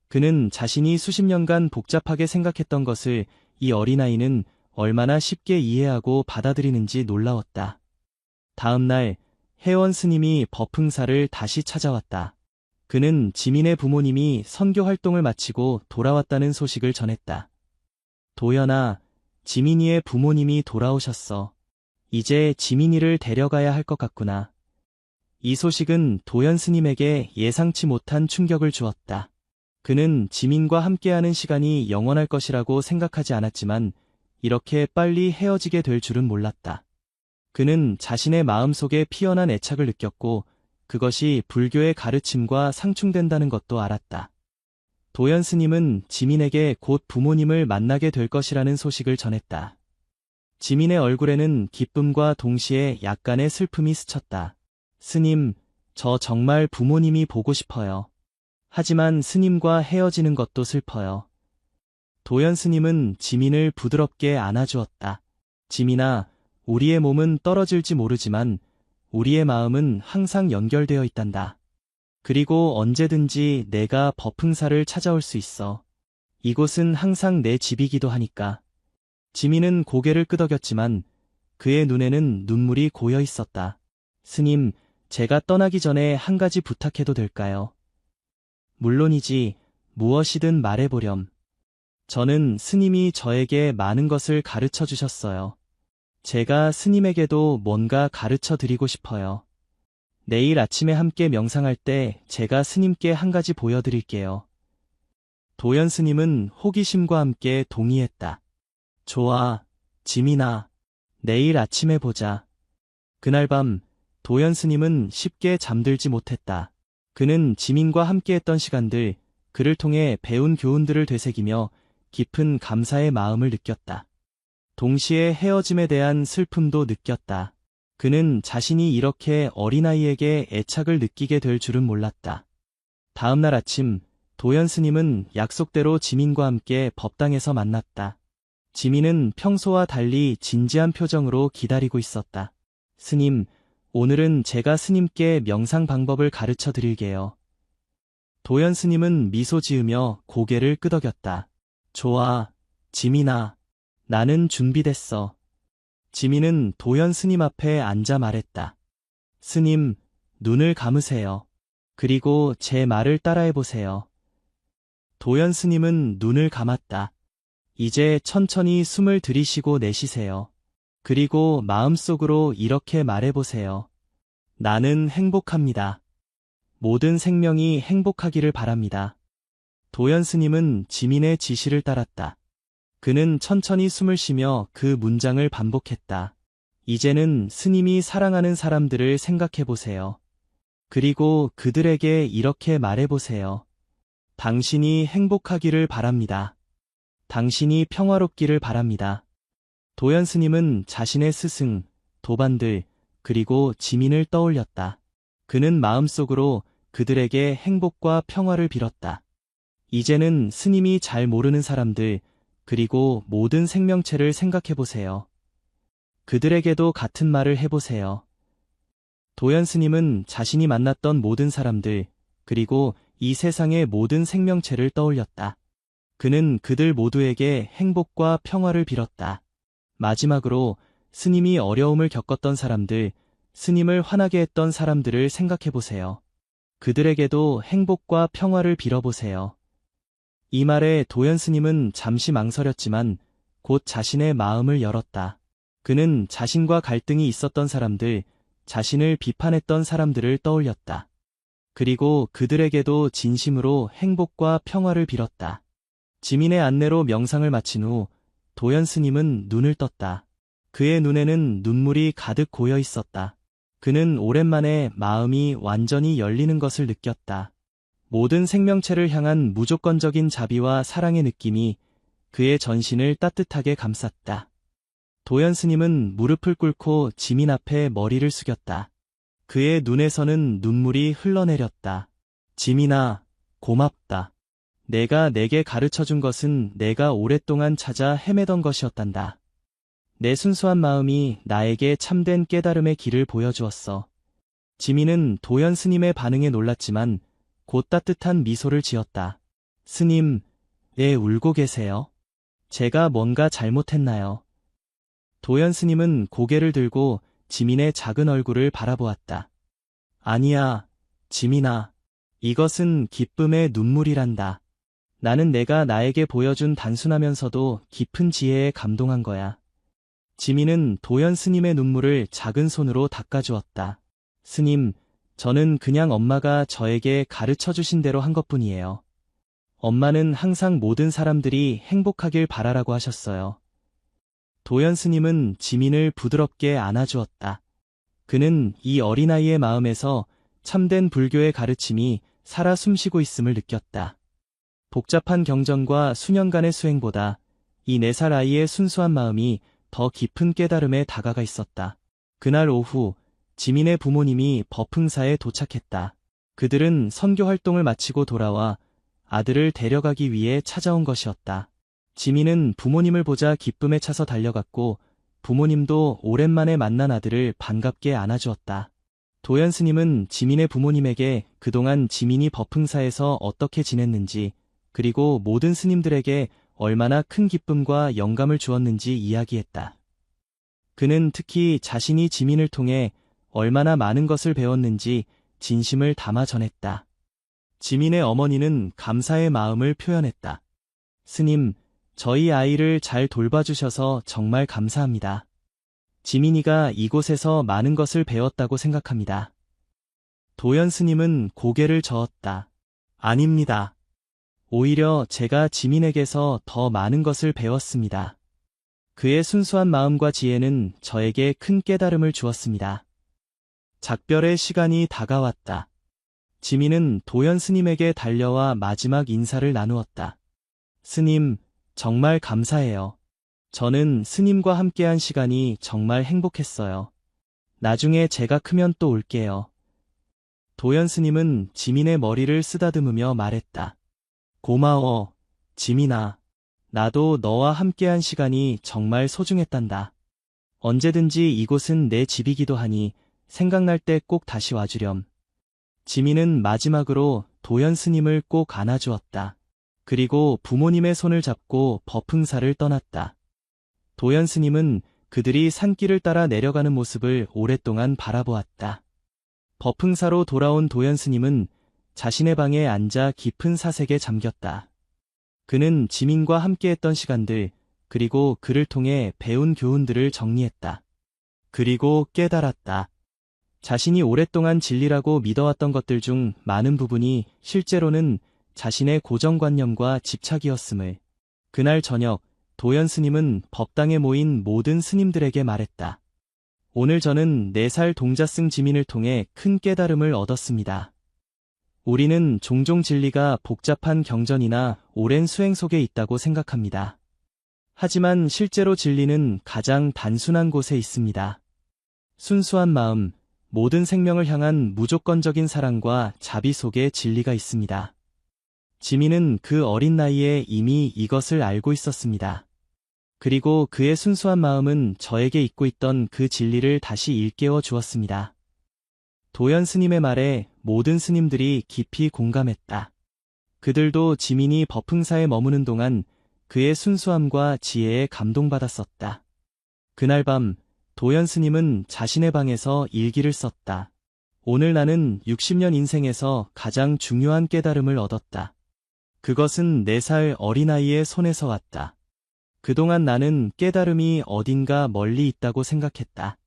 S1: 그는 자신이 수십 년간 복잡하게 생각했던 것을 이 어린아이는 얼마나 쉽게 이해하고 받아들이는지 놀라웠다. 다음 날 혜원 스님이 법흥사를 다시 찾아왔다. 그는 지민의 부모님이 선교 활동을 마치고 돌아왔다는 소식을 전했다. 도연아, 지민이의 부모님이 돌아오셨어. 이제 지민이를 데려가야 할 것 같구나. 이 소식은 도연 스님에게 예상치 못한 충격을 주었다. 그는 지민과 함께하는 시간이 영원할 것이라고 생각하지 않았지만 이렇게 빨리 헤어지게 될 줄은 몰랐다. 그는 자신의 마음속에 피어난 애착을 느꼈고 그것이 불교의 가르침과 상충된다는 것도 알았다. 도연 스님은 지민에게 곧 부모님을 만나게 될 것이라는 소식을 전했다. 지민의 얼굴에는 기쁨과 동시에 약간의 슬픔이 스쳤다. 스님, 저 정말 부모님이 보고 싶어요. 하지만 스님과 헤어지는 것도 슬퍼요. 도연 스님은 지민을 부드럽게 안아주었다. 지민아, 우리의 몸은 떨어질지 모르지만 우리의 마음은 항상 연결되어 있단다. 그리고 언제든지 내가 법흥사를 찾아올 수 있어. 이곳은 항상 내 집이기도 하니까. 지민은 고개를 끄덕였지만 그의 눈에는 눈물이 고여 있었다. 스님, 제가 떠나기 전에 한 가지 부탁해도 될까요? 물론이지, 무엇이든 말해보렴. 저는 스님이 저에게 많은 것을 가르쳐 주셨어요. 제가 스님에게도 뭔가 가르쳐 드리고 싶어요. 내일 아침에 함께 명상할 때 제가 스님께 한 가지 보여드릴게요. 도연 스님은 호기심과 함께 동의했다. 좋아, 지민아. 내일 아침에 보자. 그날 밤 도연 스님은 쉽게 잠들지 못했다. 그는 지민과 함께했던 시간들, 그를 통해 배운 교훈들을 되새기며 깊은 감사의 마음을 느꼈다. 동시에 헤어짐에 대한 슬픔도 느꼈다. 그는 자신이 이렇게 어린아이에게 애착을 느끼게 될 줄은 몰랐다. 다음 날 아침, 도연 스님은 약속대로 지민과 함께 법당에서 만났다. 지민은 평소와 달리 진지한 표정으로 기다리고 있었다. 스님, 오늘은 제가 스님께 명상 방법을 가르쳐 드릴게요. 도연 스님은 미소 지으며 고개를 끄덕였다. 좋아, 지민아. 나는 준비됐어. 지민은 도연 스님 앞에 앉아 말했다. 스님, 눈을 감으세요. 그리고 제 말을 따라해보세요. 도연 스님은 눈을 감았다. 이제 천천히 숨을 들이쉬고 내쉬세요. 그리고 마음속으로 이렇게 말해보세요. 나는 행복합니다. 모든 생명이 행복하기를 바랍니다. 도연 스님은 지민의 지시를 따랐다. 그는 천천히 숨을 쉬며 그 문장을 반복했다. 이제는 스님이 사랑하는 사람들을 생각해보세요. 그리고 그들에게 이렇게 말해보세요. 당신이 행복하기를 바랍니다. 당신이 평화롭기를 바랍니다. 도연 스님은 자신의 스승, 도반들, 그리고 지민을 떠올렸다. 그는 마음속으로 그들에게 행복과 평화를 빌었다. 이제는 스님이 잘 모르는 사람들, 그리고 모든 생명체를 생각해보세요. 그들에게도 같은 말을 해보세요. 도연 스님은 자신이 만났던 모든 사람들, 그리고 이 세상의 모든 생명체를 떠올렸다. 그는 그들 모두에게 행복과 평화를 빌었다. 마지막으로 스님이 어려움을 겪었던 사람들, 스님을 화나게 했던 사람들을 생각해보세요. 그들에게도 행복과 평화를 빌어보세요. 이 말에 도연 스님은 잠시 망설였지만 곧 자신의 마음을 열었다. 그는 자신과 갈등이 있었던 사람들, 자신을 비판했던 사람들을 떠올렸다. 그리고 그들에게도 진심으로 행복과 평화를 빌었다. 지민의 안내로 명상을 마친 후 도연 스님은 눈을 떴다. 그의 눈에는 눈물이 가득 고여 있었다. 그는 오랜만에 마음이 완전히 열리는 것을 느꼈다. 모든 생명체를 향한 무조건적인 자비와 사랑의 느낌이 그의 전신을 따뜻하게 감쌌다. 도연 스님은 무릎을 꿇고 지민 앞에 머리를 숙였다. 그의 눈에서는 눈물이 흘러내렸다. 지민아, 고맙다. 내가 내게 가르쳐준 것은 내가 오랫동안 찾아 헤매던 것이었단다. 내 순수한 마음이 나에게 참된 깨달음의 길을 보여주었어. 지민은 도연 스님의 반응에 놀랐지만 곧 따뜻한 미소를 지었다. 스님, 왜 울고 계세요? 제가 뭔가 잘못했나요? 도연 스님은 고개를 들고 지민의 작은 얼굴을 바라보았다. 아니야, 지민아. 이것은 기쁨의 눈물이란다. 나는 내가 나에게 보여준 단순하면서도 깊은 지혜에 감동한 거야. 지민은 도연 스님의 눈물을 작은 손으로 닦아주었다. 스님, 저는 그냥 엄마가 저에게 가르쳐 주신 대로 한 것뿐이에요. 엄마는 항상 모든 사람들이 행복하길 바라라고 하셨어요. 도연 스님은 지민을 부드럽게 안아주었다. 그는 이 어린아이의 마음에서 참된 불교의 가르침이 살아 숨쉬고 있음을 느꼈다. 복잡한 경전과 수년간의 수행보다 이 4살 아이의 순수한 마음이 더 깊은 깨달음에 다가가 있었다. 그날 오후 지민의 부모님이 법흥사에 도착했다. 그들은 선교 활동을 마치고 돌아와 아들을 데려가기 위해 찾아온 것이었다. 지민은 부모님을 보자 기쁨에 차서 달려갔고 부모님도 오랜만에 만난 아들을 반갑게 안아주었다. 도연 스님은 지민의 부모님에게 그동안 지민이 법흥사에서 어떻게 지냈는지 그리고 모든 스님들에게 얼마나 큰 기쁨과 영감을 주었는지 이야기했다. 그는 특히 자신이 지민을 통해 얼마나 많은 것을 배웠는지 진심을 담아 전했다. 지민의 어머니는 감사의 마음을 표현했다. 스님, 저희 아이를 잘 돌봐주셔서 정말 감사합니다. 지민이가 이곳에서 많은 것을 배웠다고 생각합니다. 도연 스님은 고개를 저었다. 아닙니다. 오히려 제가 지민에게서 더 많은 것을 배웠습니다. 그의 순수한 마음과 지혜는 저에게 큰 깨달음을 주었습니다. 작별의 시간이 다가왔다. 지민은 도연 스님에게 달려와 마지막 인사를 나누었다. 스님, 정말 감사해요. 저는 스님과 함께한 시간이 정말 행복했어요. 나중에 제가 크면 또 올게요. 도연 스님은 지민의 머리를 쓰다듬으며 말했다. 고마워, 지민아. 나도 너와 함께한 시간이 정말 소중했단다. 언제든지 이곳은 내 집이기도 하니 생각날 때 꼭 다시 와주렴. 지민은 마지막으로 도연 스님을 꼭 안아주었다. 그리고 부모님의 손을 잡고 법흥사를 떠났다. 도연 스님은 그들이 산길을 따라 내려가는 모습을 오랫동안 바라보았다. 법흥사로 돌아온 도연 스님은 자신의 방에 앉아 깊은 사색에 잠겼다. 그는 지민과 함께했던 시간들, 그리고 그를 통해 배운 교훈들을 정리했다. 그리고 깨달았다. 자신이 오랫동안 진리라고 믿어왔던 것들 중 많은 부분이 실제로는 자신의 고정관념과 집착이었음을. 그날 저녁, 도연 스님은 법당에 모인 모든 스님들에게 말했다. 오늘 저는 4살 동자승 지민을 통해 큰 깨달음을 얻었습니다. 우리는 종종 진리가 복잡한 경전이나 오랜 수행 속에 있다고 생각합니다. 하지만 실제로 진리는 가장 단순한 곳에 있습니다. 순수한 마음, 모든 생명을 향한 무조건적인 사랑과 자비 속에 진리가 있습니다. 지민은 그 어린 나이에 이미 이것을 알고 있었습니다. 그리고 그의 순수한 마음은 저에게 잊고 있던 그 진리를 다시 일깨워 주었습니다. 도연 스님의 말에 모든 스님들이 깊이 공감했다. 그들도 지민이 법흥사에 머무는 동안 그의 순수함과 지혜에 감동받았었다. 그날 밤, 도연 스님은 자신의 방에서 일기를 썼다. 오늘 나는 60년 인생에서 가장 중요한 깨달음을 얻었다. 그것은 4살 어린아이의 손에서 왔다. 그동안 나는 깨달음이 어딘가 멀리 있다고 생각했다.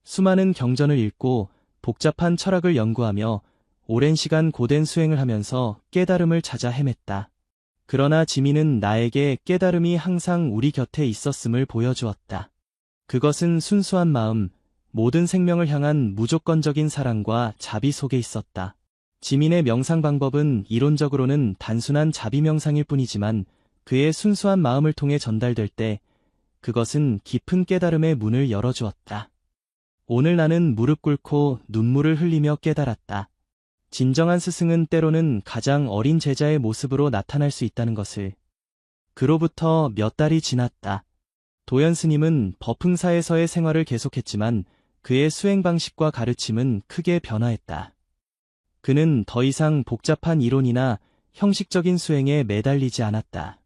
S1: 수많은 경전을 읽고 복잡한 철학을 연구하며 오랜 시간 고된 수행을 하면서 깨달음을 찾아 헤맸다. 그러나 지민은 나에게 깨달음이 항상 우리 곁에 있었음을 보여주었다. 그것은 순수한 마음, 모든 생명을 향한 무조건적인 사랑과 자비 속에 있었다. 지민의 명상 방법은 이론적으로는 단순한 자비 명상일 뿐이지만 그의 순수한 마음을 통해 전달될 때 그것은 깊은 깨달음의 문을 열어주었다. 오늘 나는 무릎 꿇고 눈물을 흘리며 깨달았다. 진정한 스승은 때로는 가장 어린 제자의 모습으로 나타날 수 있다는 것을. 그로부터 몇 달이 지났다. 도연 스님은 법흥사에서의 생활을 계속했지만 그의 수행 방식과 가르침은 크게 변화했다. 그는 더 이상 복잡한 이론이나 형식적인 수행에 매달리지 않았다.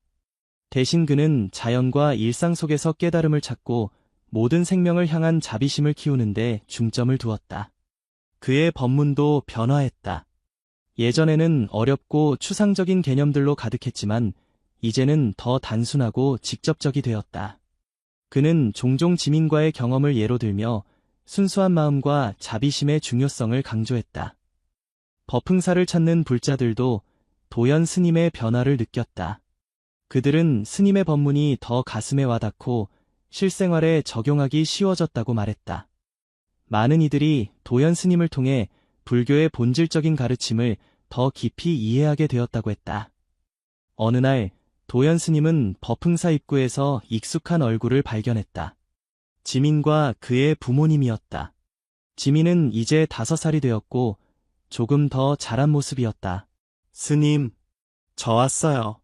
S1: 대신 그는 자연과 일상 속에서 깨달음을 찾고 모든 생명을 향한 자비심을 키우는데 중점을 두었다. 그의 법문도 변화했다. 예전에는 어렵고 추상적인 개념들로 가득했지만 이제는 더 단순하고 직접적이 되었다. 그는 종종 지민과의 경험을 예로 들며 순수한 마음과 자비심의 중요성을 강조했다. 법흥사를 찾는 불자들도 도연 스님의 변화를 느꼈다. 그들은 스님의 법문이 더 가슴에 와닿고 실생활에 적용하기 쉬워졌다고 말했다. 많은 이들이 도연 스님을 통해 불교의 본질적인 가르침을 더 깊이 이해하게 되었다고 했다. 어느 날 도연 스님은 법흥사 입구에서 익숙한 얼굴을 발견했다. 지민과 그의 부모님이었다. 지민은 이제 5살이 되었고 조금 더 자란 모습이었다. 스님, 저 왔어요.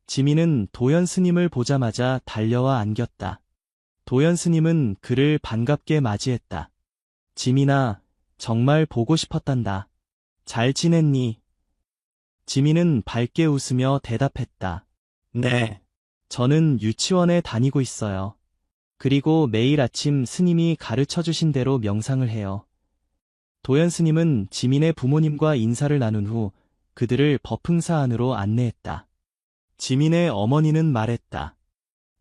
S1: 지민은 도연 스님을 보자마자 달려와 안겼다. 도연 스님은 그를 반갑게 맞이했다. 지민아, 정말 보고 싶었단다. 잘 지냈니? 지민은 밝게 웃으며 대답했다. 네. 저는 유치원에 다니고 있어요. 그리고 매일 아침 스님이 가르쳐 주신 대로 명상을 해요. 도연 스님은 지민의 부모님과 인사를 나눈 후 그들을 법흥사 안으로 안내했다. 지민의 어머니는 말했다.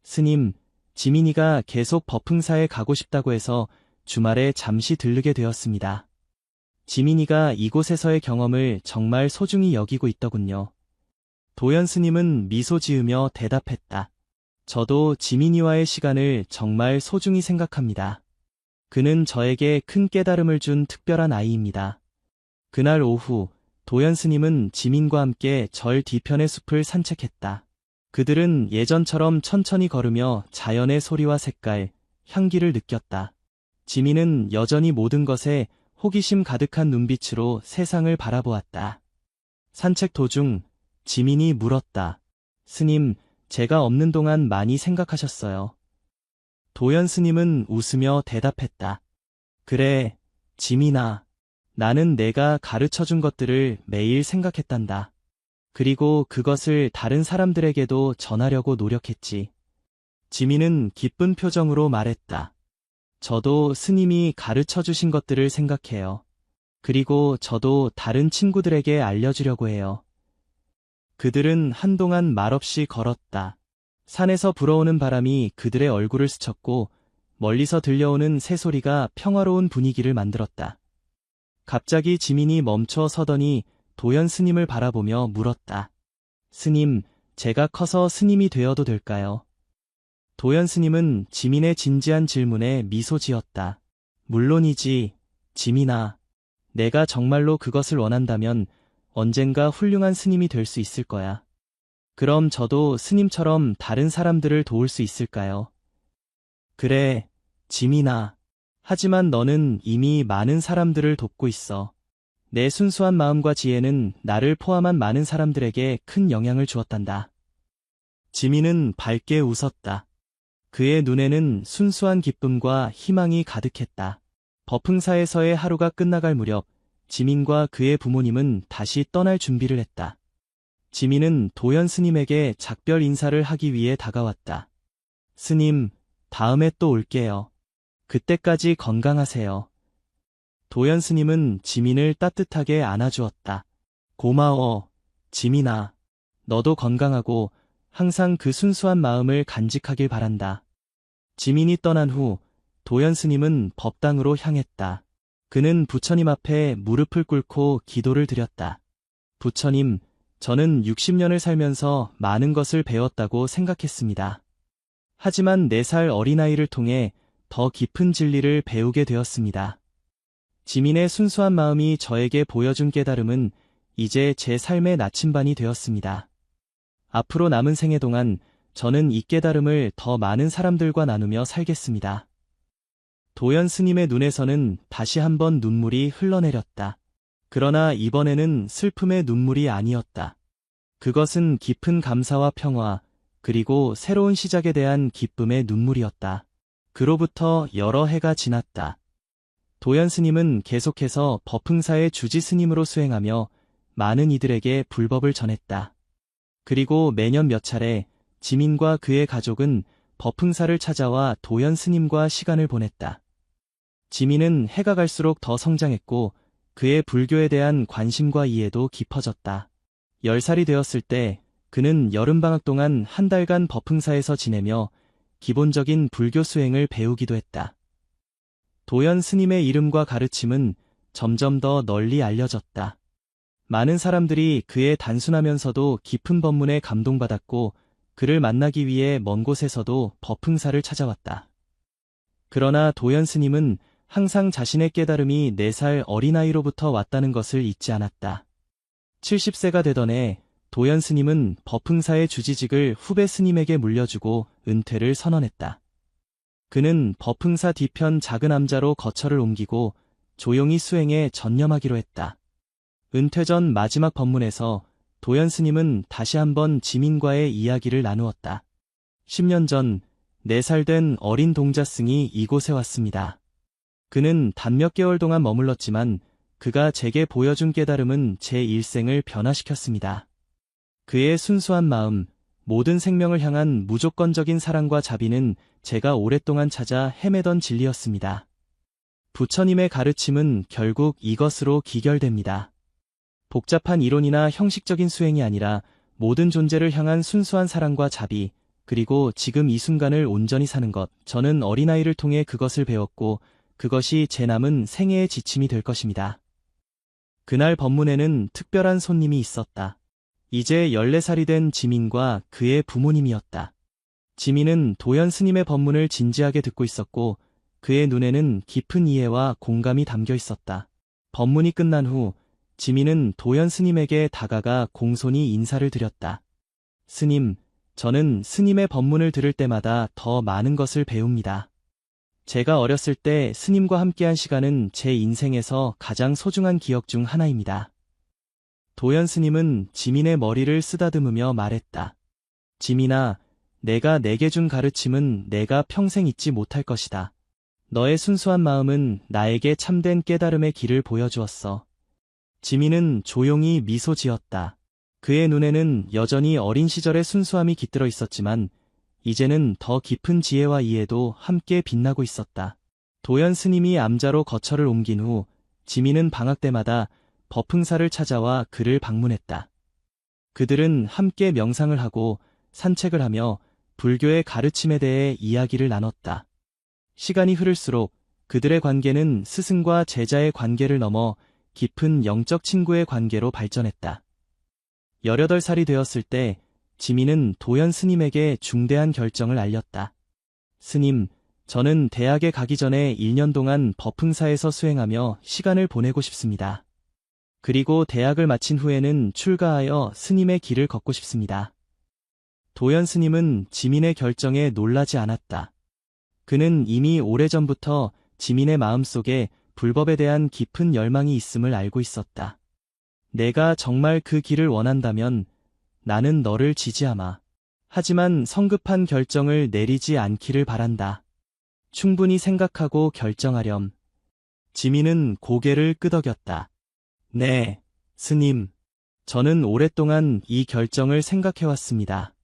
S1: 스님, 지민이가 계속 법흥사에 가고 싶다고 해서 주말에 잠시 들르게 되었습니다. 지민이가 이곳에서의 경험을 정말 소중히 여기고 있더군요. 도연 스님은 미소 지으며 대답했다. 저도 지민이와의 시간을 정말 소중히 생각합니다. 그는 저에게 큰 깨달음을 준 특별한 아이입니다. 그날 오후, 도연 스님은 지민과 함께 절 뒤편의 숲을 산책했다. 그들은 예전처럼 천천히 걸으며 자연의 소리와 색깔, 향기를 느꼈다. 지민은 여전히 모든 것에 호기심 가득한 눈빛으로 세상을 바라보았다. 산책 도중 지민이 물었다. 스님, 제가 없는 동안 많이 생각하셨어요. 도연 스님은 웃으며 대답했다. 그래, 지민아. 나는 내가 가르쳐준 것들을 매일 생각했단다. 그리고 그것을 다른 사람들에게도 전하려고 노력했지. 지민은 기쁜 표정으로 말했다. 저도 스님이 가르쳐 주신 것들을 생각해요. 그리고 저도 다른 친구들에게 알려주려고 해요. 그들은 한동안 말없이 걸었다. 산에서 불어오는 바람이 그들의 얼굴을 스쳤고 멀리서 들려오는 새소리가 평화로운 분위기를 만들었다. 갑자기 지민이 멈춰 서더니 도연 스님을 바라보며 물었다. 스님, 제가 커서 스님이 되어도 될까요? 도연 스님은 지민의 진지한 질문에 미소 지었다. 물론이지, 지민아. 내가 정말로 그것을 원한다면 언젠가 훌륭한 스님이 될 수 있을 거야. 그럼 저도 스님처럼 다른 사람들을 도울 수 있을까요? 그래, 지민아. 하지만 너는 이미 많은 사람들을 돕고 있어. 내 순수한 마음과 지혜는 나를 포함한 많은 사람들에게 큰 영향을 주었단다. 지민은 밝게 웃었다. 그의 눈에는 순수한 기쁨과 희망이 가득했다. 법흥사에서의 하루가 끝나갈 무렵 지민과 그의 부모님은 다시 떠날 준비를 했다. 지민은 도연 스님에게 작별 인사를 하기 위해 다가왔다. 스님, 다음에 또 올게요. 그때까지 건강하세요. 도연 스님은 지민을 따뜻하게 안아주었다. 고마워, 지민아. 너도 건강하고 항상 그 순수한 마음을 간직하길 바란다. 지민이 떠난 후 도연 스님은 법당으로 향했다. 그는 부처님 앞에 무릎을 꿇고 기도를 드렸다. 부처님, 저는 60년을 살면서 많은 것을 배웠다고 생각했습니다. 하지만 4살 어린아이를 통해 더 깊은 진리를 배우게 되었습니다. 지민의 순수한 마음이 저에게 보여준 깨달음은 이제 제 삶의 나침반이 되었습니다. 앞으로 남은 생애 동안 저는 이 깨달음을 더 많은 사람들과 나누며 살겠습니다. 도연 스님의 눈에서는 다시 한번 눈물이 흘러내렸다. 그러나 이번에는 슬픔의 눈물이 아니었다. 그것은 깊은 감사와 평화, 그리고 새로운 시작에 대한 기쁨의 눈물이었다. 그로부터 여러 해가 지났다. 도연 스님은 계속해서 법흥사의 주지 스님으로 수행하며 많은 이들에게 불법을 전했다. 그리고 매년 몇 차례 지민과 그의 가족은 법흥사를 찾아와 도연 스님과 시간을 보냈다. 지민은 해가 갈수록 더 성장했고 그의 불교에 대한 관심과 이해도 깊어졌다. 10살이 되었을 때 그는 여름방학 동안 한 달간 법흥사에서 지내며 기본적인 불교 수행을 배우기도 했다. 도연 스님의 이름과 가르침은 점점 더 널리 알려졌다. 많은 사람들이 그의 단순하면서도 깊은 법문에 감동받았고 그를 만나기 위해 먼 곳에서도 법흥사를 찾아왔다. 그러나 도연 스님은 항상 자신의 깨달음이 4살 어린아이로부터 왔다는 것을 잊지 않았다. 70세가 되던 해 도연 스님은 법흥사의 주지직을 후배 스님에게 물려주고 은퇴를 선언했다. 그는 법흥사 뒤편 작은 암자로 거처를 옮기고 조용히 수행에 전념하기로 했다. 은퇴 전 마지막 법문에서 도연 스님은 다시 한번 지민과의 이야기를 나누었다. 10년 전 4살 된 어린 동자승이 이곳에 왔습니다. 그는 단 몇 개월 동안 머물렀지만 그가 제게 보여준 깨달음은 제 일생을 변화시켰습니다. 그의 순수한 마음, 모든 생명을 향한 무조건적인 사랑과 자비는 제가 오랫동안 찾아 헤매던 진리였습니다. 부처님의 가르침은 결국 이것으로 기결됩니다. 복잡한 이론이나 형식적인 수행이 아니라 모든 존재를 향한 순수한 사랑과 자비, 그리고 지금 이 순간을 온전히 사는 것. 저는 어린아이를 통해 그것을 배웠고 그것이 제 남은 생애의 지침이 될 것입니다. 그날 법문에는 특별한 손님이 있었다. 이제 14살이 된 지민과 그의 부모님이었다. 지민은 도연 스님의 법문을 진지하게 듣고 있었고 그의 눈에는 깊은 이해와 공감이 담겨 있었다. 법문이 끝난 후 지민은 도연 스님에게 다가가 공손히 인사를 드렸다. 스님, 저는 스님의 법문을 들을 때마다 더 많은 것을 배웁니다. 제가 어렸을 때 스님과 함께한 시간은 제 인생에서 가장 소중한 기억 중 하나입니다. 도연 스님은 지민의 머리를 쓰다듬으며 말했다. 지민아, 내가 내게 준 가르침은 내가 평생 잊지 못할 것이다. 너의 순수한 마음은 나에게 참된 깨달음의 길을 보여주었어. 지민은 조용히 미소 지었다. 그의 눈에는 여전히 어린 시절의 순수함이 깃들어 있었지만 이제는 더 깊은 지혜와 이해도 함께 빛나고 있었다. 도연 스님이 암자로 거처를 옮긴 후 지민은 방학 때마다 법흥사를 찾아와 그를 방문했다. 그들은 함께 명상을 하고 산책을 하며 불교의 가르침에 대해 이야기를 나눴다. 시간이 흐를수록 그들의 관계는 스승과 제자의 관계를 넘어 깊은 영적 친구의 관계로 발전했다. 18살이 되었을 때 지민은 도연 스님에게 중대한 결정을 알렸다. 스님, 저는 대학에 가기 전에 1년 동안 법흥사에서 수행하며 시간을 보내고 싶습니다. 그리고 대학을 마친 후에는 출가하여 스님의 길을 걷고 싶습니다. 도연 스님은 지민의 결정에 놀라지 않았다. 그는 이미 오래전부터 지민의 마음속에 불법에 대한 깊은 열망이 있음을 알고 있었다. 내가 정말 그 길을 원한다면 나는 너를 지지하마. 하지만 성급한 결정을 내리지 않기를 바란다. 충분히 생각하고 결정하렴. 지민은 고개를 끄덕였다. 네, 스님. 저는 오랫동안 이 결정을 생각해왔습니다.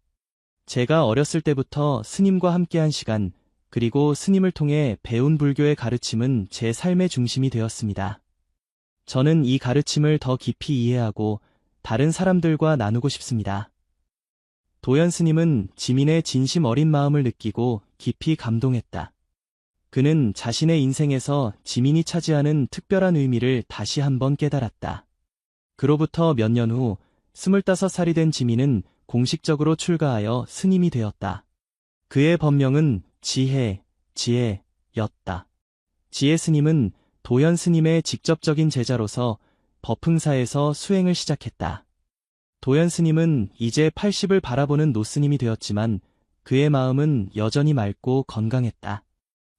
S1: 제가 어렸을 때부터 스님과 함께한 시간, 그리고 스님을 통해 배운 불교의 가르침은 제 삶의 중심이 되었습니다. 저는 이 가르침을 더 깊이 이해하고 다른 사람들과 나누고 싶습니다. 도연 스님은 지민의 진심 어린 마음을 느끼고 깊이 감동했다. 그는 자신의 인생에서 지민이 차지하는 특별한 의미를 다시 한번 깨달았다. 그로부터 몇 년 후 25살이 된 지민은 공식적으로 출가하여 스님이 되었다. 그의 법명은 지혜였다. 지혜 스님은 도연 스님의 직접적인 제자로서 법흥사에서 수행을 시작했다. 도연 스님은 이제 80을 바라보는 노스님이 되었지만 그의 마음은 여전히 맑고 건강했다.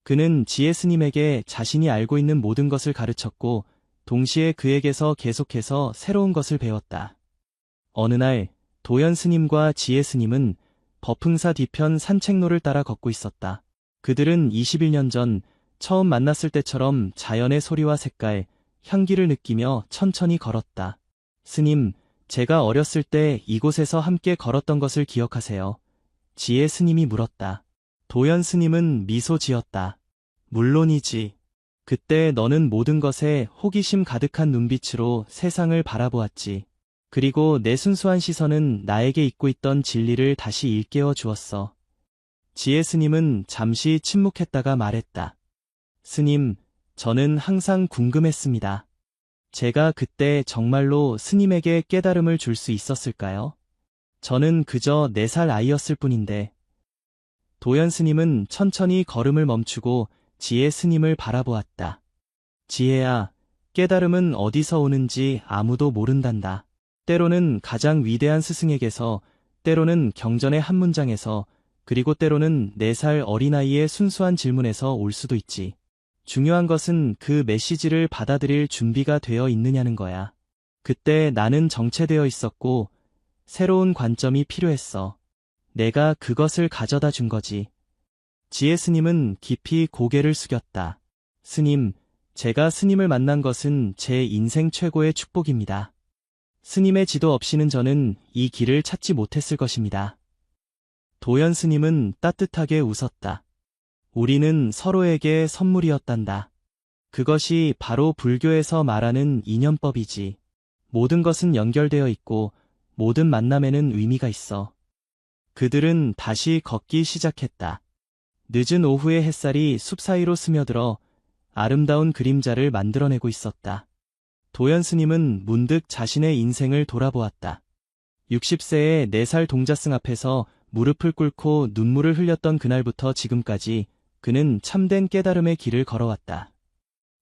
S1: 그는 지혜 스님에게 자신이 알고 있는 모든 것을 가르쳤고 동시에 그에게서 계속해서 새로운 것을 배웠다. 어느 날 도연 스님과 지혜 스님은 법흥사 뒤편 산책로를 따라 걷고 있었다. 그들은 21년 전 처음 만났을 때처럼 자연의 소리와 색깔, 향기를 느끼며 천천히 걸었다. 스님, 제가 어렸을 때 이곳에서 함께 걸었던 것을 기억하세요? 지혜 스님이 물었다. 도연 스님은 미소 지었다. 물론이지. 그때 너는 모든 것에 호기심 가득한 눈빛으로 세상을 바라보았지. 그리고 내 순수한 시선은 나에게 잊고 있던 진리를 다시 일깨워 주었어. 지혜 스님은 잠시 침묵했다가 말했다. 스님, 저는 항상 궁금했습니다. 제가 그때 정말로 스님에게 깨달음을 줄 수 있었을까요? 저는 그저 4살 아이였을 뿐인데. 도연 스님은 천천히 걸음을 멈추고 지혜 스님을 바라보았다. 지혜야, 깨달음은 어디서 오는지 아무도 모른단다. 때로는 가장 위대한 스승에게서, 때로는 경전의 한 문장에서, 그리고 때로는 4살 어린아이의 순수한 질문에서 올 수도 있지. 중요한 것은 그 메시지를 받아들일 준비가 되어 있느냐는 거야. 그때 나는 정체되어 있었고 새로운 관점이 필요했어. 내가 그것을 가져다 준 거지. 지혜 스님은 깊이 고개를 숙였다. 스님, 제가 스님을 만난 것은 제 인생 최고의 축복입니다. 스님의 지도 없이는 저는 이 길을 찾지 못했을 것입니다. 도연 스님은 따뜻하게 웃었다. 우리는 서로에게 선물이었단다. 그것이 바로 불교에서 말하는 인연법이지. 모든 것은 연결되어 있고 모든 만남에는 의미가 있어. 그들은 다시 걷기 시작했다. 늦은 오후의 햇살이 숲 사이로 스며들어 아름다운 그림자를 만들어내고 있었다. 도연 스님은 문득 자신의 인생을 돌아보았다. 60세의 4살 동자승 앞에서 무릎을 꿇고 눈물을 흘렸던 그날부터 지금까지 그는 참된 깨달음의 길을 걸어왔다.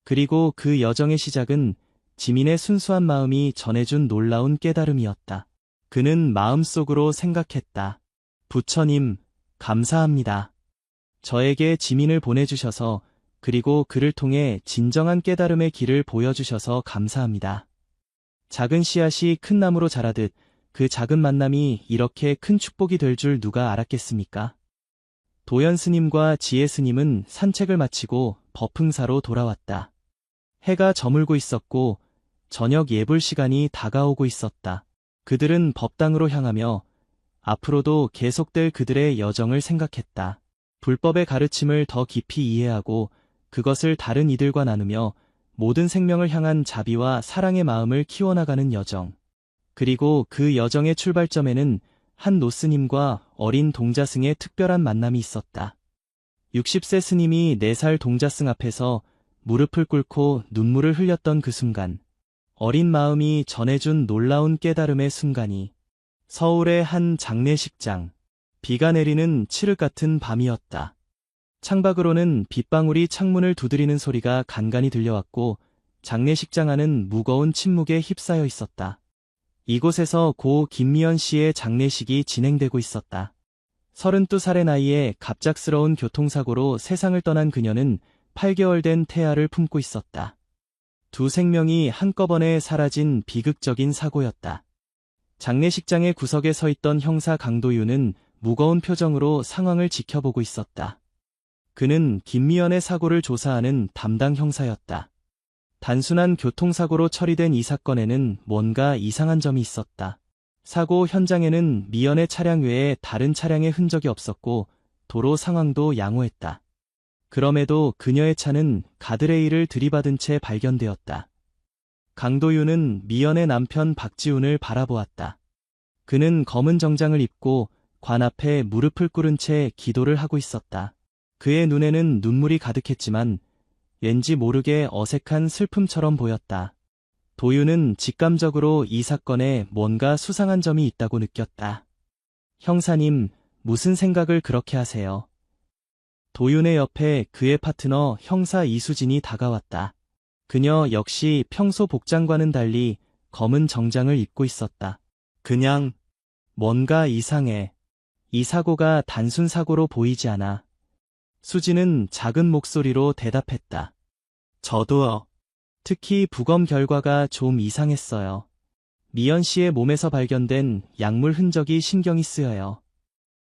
S1: 그리고 그 여정의 시작은 지민의 순수한 마음이 전해준 놀라운 깨달음이었다. 그는 마음속으로 생각했다. 부처님, 감사합니다. 저에게 지민을 보내주셔서 그리고 그를 통해 진정한 깨달음의 길을 보여주셔서 감사합니다. 작은 씨앗이 큰 나무로 자라듯 그 작은 만남이 이렇게 큰 축복이 될 줄 누가 알았겠습니까? 도연 스님과 지혜 스님은 산책을 마치고 법흥사로 돌아왔다. 해가 저물고 있었고 저녁 예불 시간이 다가오고 있었다. 그들은 법당으로 향하며 앞으로도 계속될 그들의 여정을 생각했다. 불법의 가르침을 더 깊이 이해하고 그것을 다른 이들과 나누며 모든 생명을 향한 자비와 사랑의 마음을 키워나가는 여정. 그리고 그 여정의 출발점에는 한 노스님과 어린 동자승의 특별한 만남이 있었다. 60세 스님이 4살 동자승 앞에서 무릎을 꿇고 눈물을 흘렸던 그 순간, 어린 마음이 전해준 놀라운 깨달음의 순간이 서울의 한 장례식장, 비가 내리는 칠흑 같은 밤이었다. 창밖으로는 빗방울이 창문을 두드리는 소리가 간간히 들려왔고 장례식장 안은 무거운 침묵에 휩싸여 있었다. 이곳에서 고 김미연 씨의 장례식이 진행되고 있었다. 32살의 나이에 갑작스러운 교통사고로 세상을 떠난 그녀는 8개월 된 태아를 품고 있었다. 두 생명이 한꺼번에 사라진 비극적인 사고였다. 장례식장의 구석에 서 있던 형사 강도윤은 무거운 표정으로 상황을 지켜보고 있었다. 그는 김미연의 사고를 조사하는 담당 형사였다. 단순한 교통사고로 처리된 이 사건에는 뭔가 이상한 점이 있었다. 사고 현장에는 미연의 차량 외에 다른 차량의 흔적이 없었고 도로 상황도 양호했다. 그럼에도 그녀의 차는 가드레일을 들이받은 채 발견되었다. 강도윤은 미연의 남편 박지훈을 바라보았다. 그는 검은 정장을 입고 관 앞에 무릎을 꿇은 채 기도를 하고 있었다. 그의 눈에는 눈물이 가득했지만 왠지 모르게 어색한 슬픔처럼 보였다. 도윤은 직감적으로 이 사건에 뭔가 수상한 점이 있다고 느꼈다. 형사님, 무슨 생각을 그렇게 하세요? 도윤의 옆에 그의 파트너 형사 이수진이 다가왔다. 그녀 역시 평소 복장과는 달리 검은 정장을 입고 있었다. 그냥 뭔가 이상해. 이 사고가 단순 사고로 보이지 않아. 수진은 작은 목소리로 대답했다. 저도요. 특히 부검 결과가 좀 이상했어요. 미연 씨의 몸에서 발견된 약물 흔적이 신경이 쓰여요.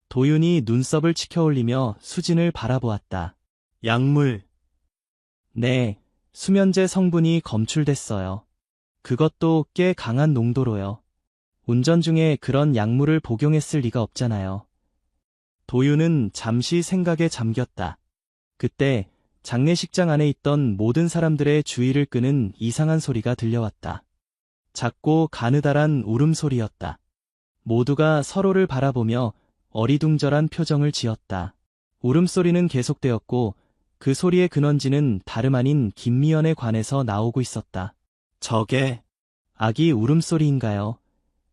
S1: 도윤이 눈썹을 치켜올리며 수진을 바라보았다. 약물. 네, 수면제 성분이 검출됐어요. 그것도 꽤 강한 농도로요. 운전 중에 그런 약물을 복용했을 리가 없잖아요. 도윤은 잠시 생각에 잠겼다. 그때 장례식장 안에 있던 모든 사람들의 주의를 끄는 이상한 소리가 들려왔다. 작고 가느다란 울음소리였다. 모두가 서로를 바라보며 어리둥절한 표정을 지었다. 울음소리는 계속되었고 그 소리의 근원지는 다름 아닌 김미연의 관에서 나오고 있었다. 저게 아기 울음소리인가요?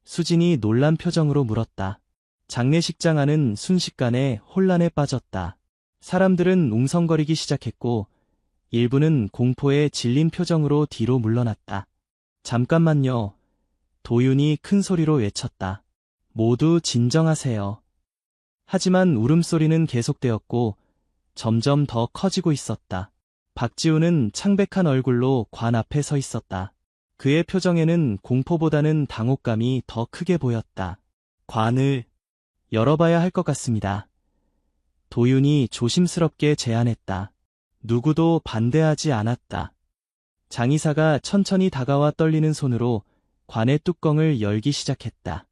S1: 수진이 놀란 표정으로 물었다. 장례식장 안은 순식간에 혼란에 빠졌다. 사람들은 웅성거리기 시작했고 일부는 공포에 질린 표정으로 뒤로 물러났다. 잠깐만요. 도윤이 큰 소리로 외쳤다. 모두 진정하세요. 하지만 울음소리는 계속되었고 점점 더 커지고 있었다. 박지훈은 창백한 얼굴로 관 앞에 서 있었다. 그의 표정에는 공포보다는 당혹감이 더 크게 보였다. 관을 열어봐야 할 것 같습니다. 도윤이 조심스럽게 제안했다. 누구도 반대하지 않았다. 장의사가 천천히 다가와 떨리는 손으로 관의 뚜껑을 열기 시작했다.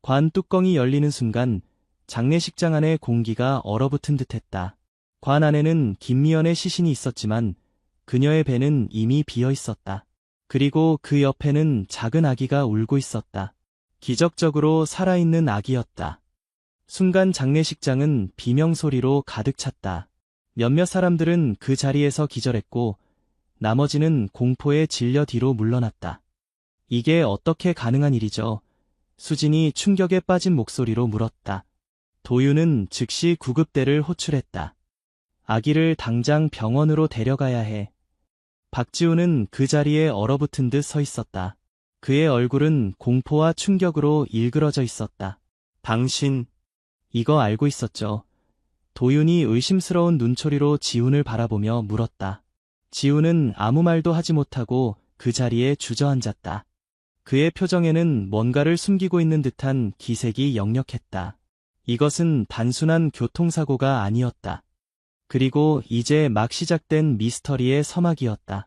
S1: 관 뚜껑이 열리는 순간 장례식장 안의 공기가 얼어붙은 듯했다. 관 안에는 김미연의 시신이 있었지만 그녀의 배는 이미 비어 있었다. 그리고 그 옆에는 작은 아기가 울고 있었다. 기적적으로 살아있는 아기였다. 순간 장례식장은 비명소리로 가득 찼다. 몇몇 사람들은 그 자리에서 기절했고 나머지는 공포에 질려 뒤로 물러났다. 이게 어떻게 가능한 일이죠? 수진이 충격에 빠진 목소리로 물었다. 도윤은 즉시 구급대를 호출했다. 아기를 당장 병원으로 데려가야 해. 박지훈은 그 자리에 얼어붙은 듯 서 있었다. 그의 얼굴은 공포와 충격으로 일그러져 있었다. 당신, 이거 알고 있었죠? 도윤이 의심스러운 눈초리로 지훈을 바라보며 물었다. 지훈은 아무 말도 하지 못하고 그 자리에 주저앉았다. 그의 표정에는 뭔가를 숨기고 있는 듯한 기색이 역력했다. 이것은 단순한 교통사고가 아니었다. 그리고 이제 막 시작된 미스터리의 서막이었다.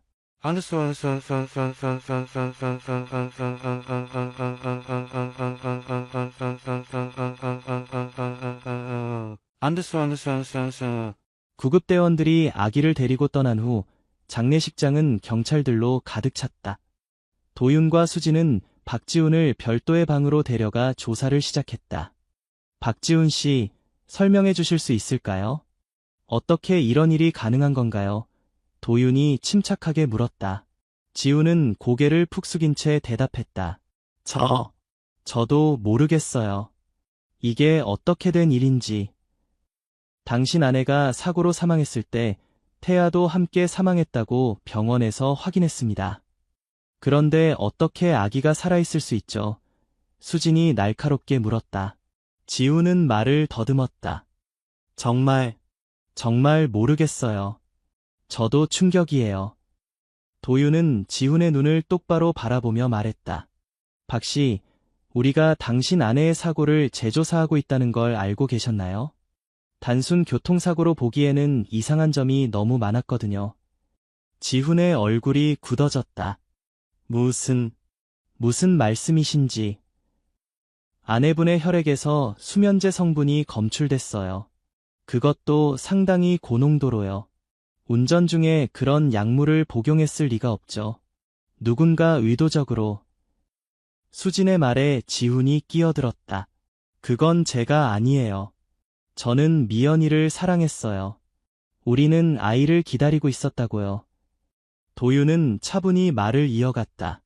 S1: 구급대원들이 아기를 데리고 떠난 후 장례식장은 경찰들로 가득 찼다. 도윤과 수진은 박지훈을 별도의 방으로 데려가 조사를 시작했다. 박지훈 씨, 설명해 주실 수 있을까요? 어떻게 이런 일이 가능한 건가요? 도윤이 침착하게 물었다. 지훈은 고개를 푹 숙인 채 대답했다. 저도 모르겠어요. 이게 어떻게 된 일인지. 당신 아내가 사고로 사망했을 때 태아도 함께 사망했다고 병원에서 확인했습니다. 그런데 어떻게 아기가 살아있을 수 있죠? 수진이 날카롭게 물었다. 지훈은 말을 더듬었다. 정말 모르겠어요. 저도 충격이에요. 도윤은 지훈의 눈을 똑바로 바라보며 말했다. 박 씨, 우리가 당신 아내의 사고를 재조사하고 있다는 걸 알고 계셨나요? 단순 교통사고로 보기에는 이상한 점이 너무 많았거든요. 지훈의 얼굴이 굳어졌다. 무슨 말씀이신지. 아내분의 혈액에서 수면제 성분이 검출됐어요. 그것도 상당히 고농도로요. 운전 중에 그런 약물을 복용했을 리가 없죠. 누군가 의도적으로. 수진의 말에 지훈이 끼어들었다. 그건 제가 아니에요. 저는 미연이를 사랑했어요. 우리는 아이를 기다리고 있었다고요. 도윤은 차분히 말을 이어갔다.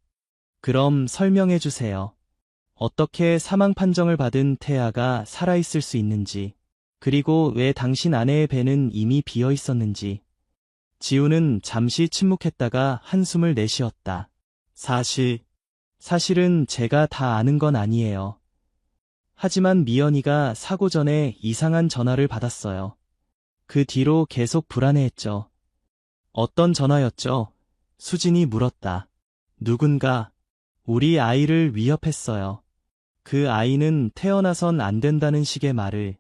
S1: 그럼 설명해 주세요. 어떻게 사망 판정을 받은 태아가 살아있을 수 있는지, 그리고 왜 당신 아내의 배는 이미 비어 있었는지. 지훈은 잠시 침묵했다가 한숨을 내쉬었다. 사실은 제가 다 아는 건 아니에요. 하지만 미연이가 사고 전에 이상한 전화를 받았어요. 그 뒤로 계속 불안해했죠. 어떤 전화였죠? 수진이 물었다. 누군가 우리 아이를 위협했어요. 그 아이는 태어나선 안 된다는 식의 말을.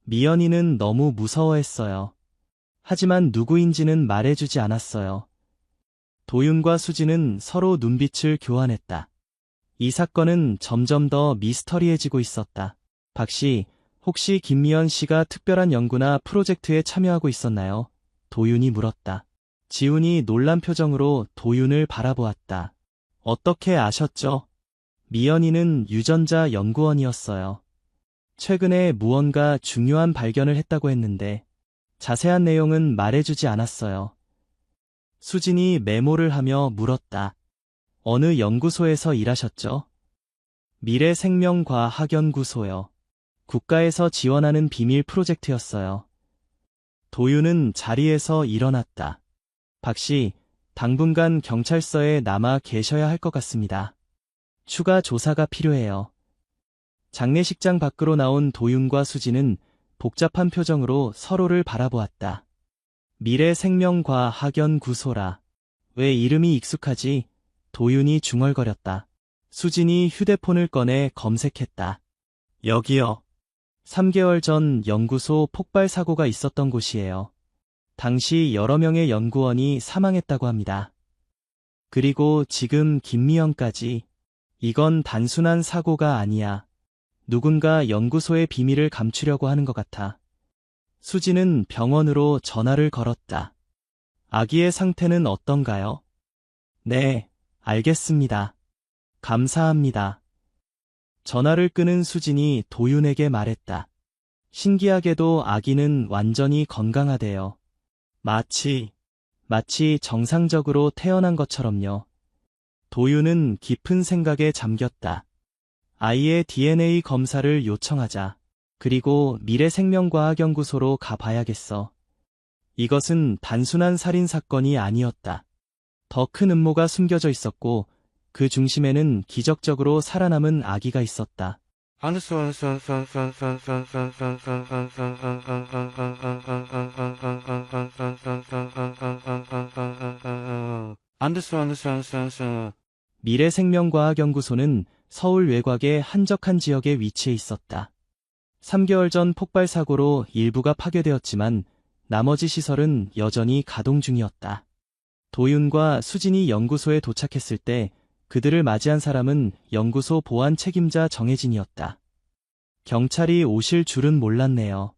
S1: 미연이는 너무 무서워했어요. 하지만 누구인지는 말해주지 않았어요. 도윤과 수진은 서로 눈빛을 교환했다. 이 사건은 점점 더 미스터리해지고 있었다. 박 씨, 혹시 김미연 씨가 특별한 연구나 프로젝트에 참여하고 있었나요? 도윤이 물었다. 지훈이 놀란 표정으로 도윤을 바라보았다. 어떻게 아셨죠? 미연이는 유전자 연구원이었어요. 최근에 무언가 중요한 발견을 했다고 했는데 자세한 내용은 말해주지 않았어요. 수진이 메모를 하며 물었다. 어느 연구소에서 일하셨죠? 미래생명과학연구소요. 국가에서 지원하는 비밀 프로젝트였어요. 도윤은 자리에서 일어났다. 박 씨, 당분간 경찰서에 남아 계셔야 할 것 같습니다. 추가 조사가 필요해요. 장례식장 밖으로 나온 도윤과 수진은 복잡한 표정으로 서로를 바라보았다. 미래생명과학연구소라. 왜 이름이 익숙하지? 도윤이 중얼거렸다. 수진이 휴대폰을 꺼내 검색했다. 여기요. 3개월 전 연구소 폭발 사고가 있었던 곳이에요. 당시 여러 명의 연구원이 사망했다고 합니다. 그리고 지금 김미영까지. 이건 단순한 사고가 아니야. 누군가 연구소의 비밀을 감추려고 하는 것 같아. 수진은 병원으로 전화를 걸었다. 아기의 상태는 어떤가요? 네, 알겠습니다. 감사합니다. 전화를 끊은 수진이 도윤에게 말했다. 신기하게도 아기는 완전히 건강하대요. 마치 정상적으로 태어난 것처럼요. 도윤은 깊은 생각에 잠겼다. 아이의 DNA 검사를 요청하자. 그리고 미래생명과학연구소로 가봐야겠어. 이것은 단순한 살인 사건이 아니었다. 더 큰 음모가 숨겨져 있었고 그 중심에는 기적적으로 살아남은 아기가 있었다. 미래생명과학연구소는 서울 외곽의 한적한 지역에 위치해 있었다. 3개월 전 폭발 사고로 일부가 파괴되었지만 나머지 시설은 여전히 가동 중이었다. 도윤과 수진이 연구소에 도착했을 때 그들을 맞이한 사람은 연구소 보안 책임자 정혜진이었다. 경찰이 오실 줄은 몰랐네요.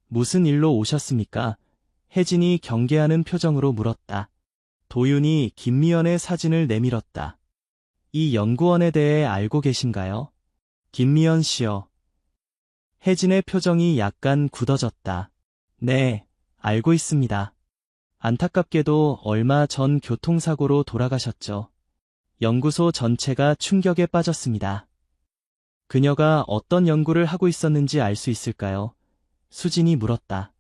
S1: 무슨 일로 오셨습니까? 혜진이 경계하는 표정으로 물었다. 도윤이 김미연의 사진을 내밀었다. 이 연구원에 대해 알고 계신가요? 김미연 씨요. 혜진의 표정이 약간 굳어졌다. 네, 알고 있습니다. 안타깝게도 얼마 전 교통사고로 돌아가셨죠. 연구소 전체가 충격에 빠졌습니다. 그녀가 어떤 연구를 하고 있었는지 알 수 있을까요? 수진이 물었다.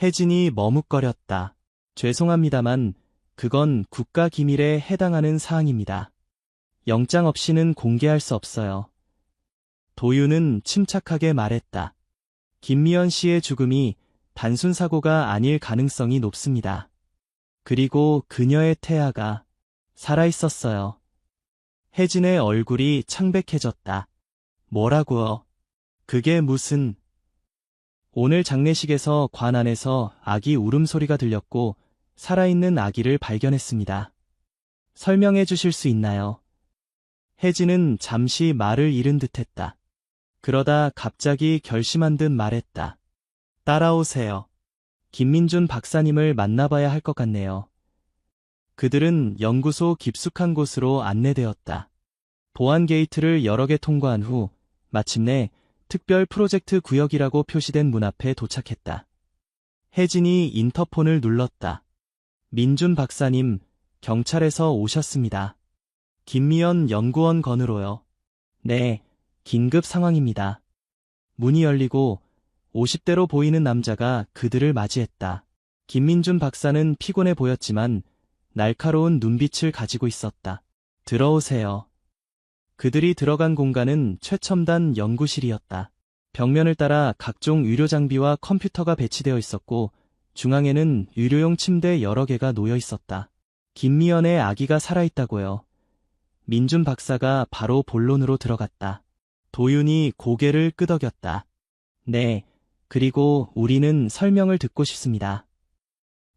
S1: 혜진이 머뭇거렸다. 죄송합니다만 그건 국가기밀에 해당하는 사항입니다. 영장 없이는 공개할 수 없어요. 도윤은 침착하게 말했다. 김미연 씨의 죽음이 단순 사고가 아닐 가능성이 높습니다. 그리고 그녀의 태아가 살아있었어요. 혜진의 얼굴이 창백해졌다. 뭐라고요? 그게 무슨... 오늘 장례식에서 관 안에서 아기 울음소리가 들렸고 살아있는 아기를 발견했습니다. 설명해 주실 수 있나요? 혜진은 잠시 말을 잃은 듯했다. 그러다 갑자기 결심한 듯 말했다. 따라오세요. 김민준 박사님을 만나봐야 할 것 같네요. 그들은 연구소 깊숙한 곳으로 안내되었다. 보안 게이트를 여러 개 통과한 후 마침내 특별 프로젝트 구역이라고 표시된 문 앞에 도착했다. 혜진이 인터폰을 눌렀다. 민준 박사님, 경찰에서 오셨습니다. 김미연 연구원 건으로요. 네, 긴급 상황입니다. 문이 열리고 50대로 보이는 남자가 그들을 맞이했다. 김민준 박사는 피곤해 보였지만 날카로운 눈빛을 가지고 있었다. 들어오세요. 그들이 들어간 공간은 최첨단 연구실이었다. 벽면을 따라 각종 의료 장비와 컴퓨터가 배치되어 있었고 중앙에는 의료용 침대 여러 개가 놓여 있었다. 김미연의 아기가 살아있다고요. 민준 박사가 바로 본론으로 들어갔다. 도윤이 고개를 끄덕였다. 네, 그리고 우리는 설명을 듣고 싶습니다.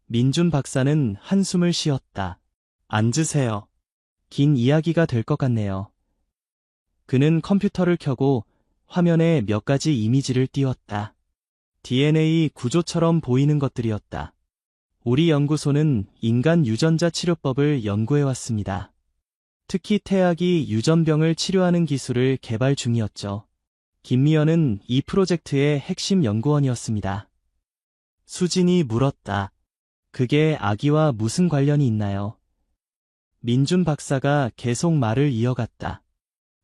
S1: 민준 박사는 한숨을 쉬었다. 앉으세요. 긴 이야기가 될 것 같네요. 그는 컴퓨터를 켜고 화면에 몇 가지 이미지를 띄웠다. DNA 구조처럼 보이는 것들이었다. 우리 연구소는 인간 유전자 치료법을 연구해왔습니다. 특히 태아기 유전병을 치료하는 기술을 개발 중이었죠. 김미연은 이 프로젝트의 핵심 연구원이었습니다. 수진이 물었다. 그게 아기와 무슨 관련이 있나요? 민준 박사가 계속 말을 이어갔다.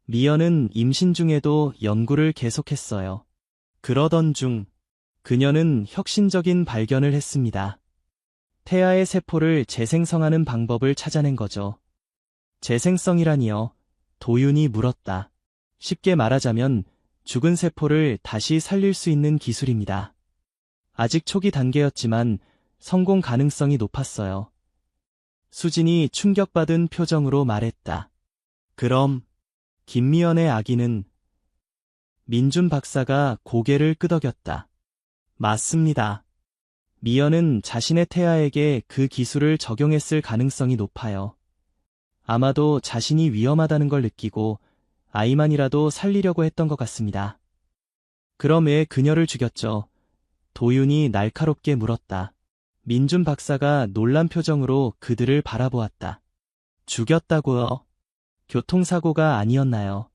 S1: 미연은 임신 중에도 연구를 계속했어요. 그러던 중 그녀는 혁신적인 발견을 했습니다. 태아의 세포를 재생성하는 방법을 찾아낸 거죠. 재생성이라니요? 도윤이 물었다. 쉽게 말하자면 죽은 세포를 다시 살릴 수 있는 기술입니다. 아직 초기 단계였지만 성공 가능성이 높았어요. 수진이 충격받은 표정으로 말했다. 그럼 김미연의 아기는... 민준 박사가 고개를 끄덕였다. 맞습니다. 미연은 자신의 태아에게 그 기술을 적용했을 가능성이 높아요. 아마도 자신이 위험하다는 걸 느끼고 아이만이라도 살리려고 했던 것 같습니다. 그럼 왜 그녀를 죽였죠? 도윤이 날카롭게 물었다. 민준 박사가 놀란 표정으로 그들을 바라보았다. 죽였다고요? 교통사고가 아니었나요?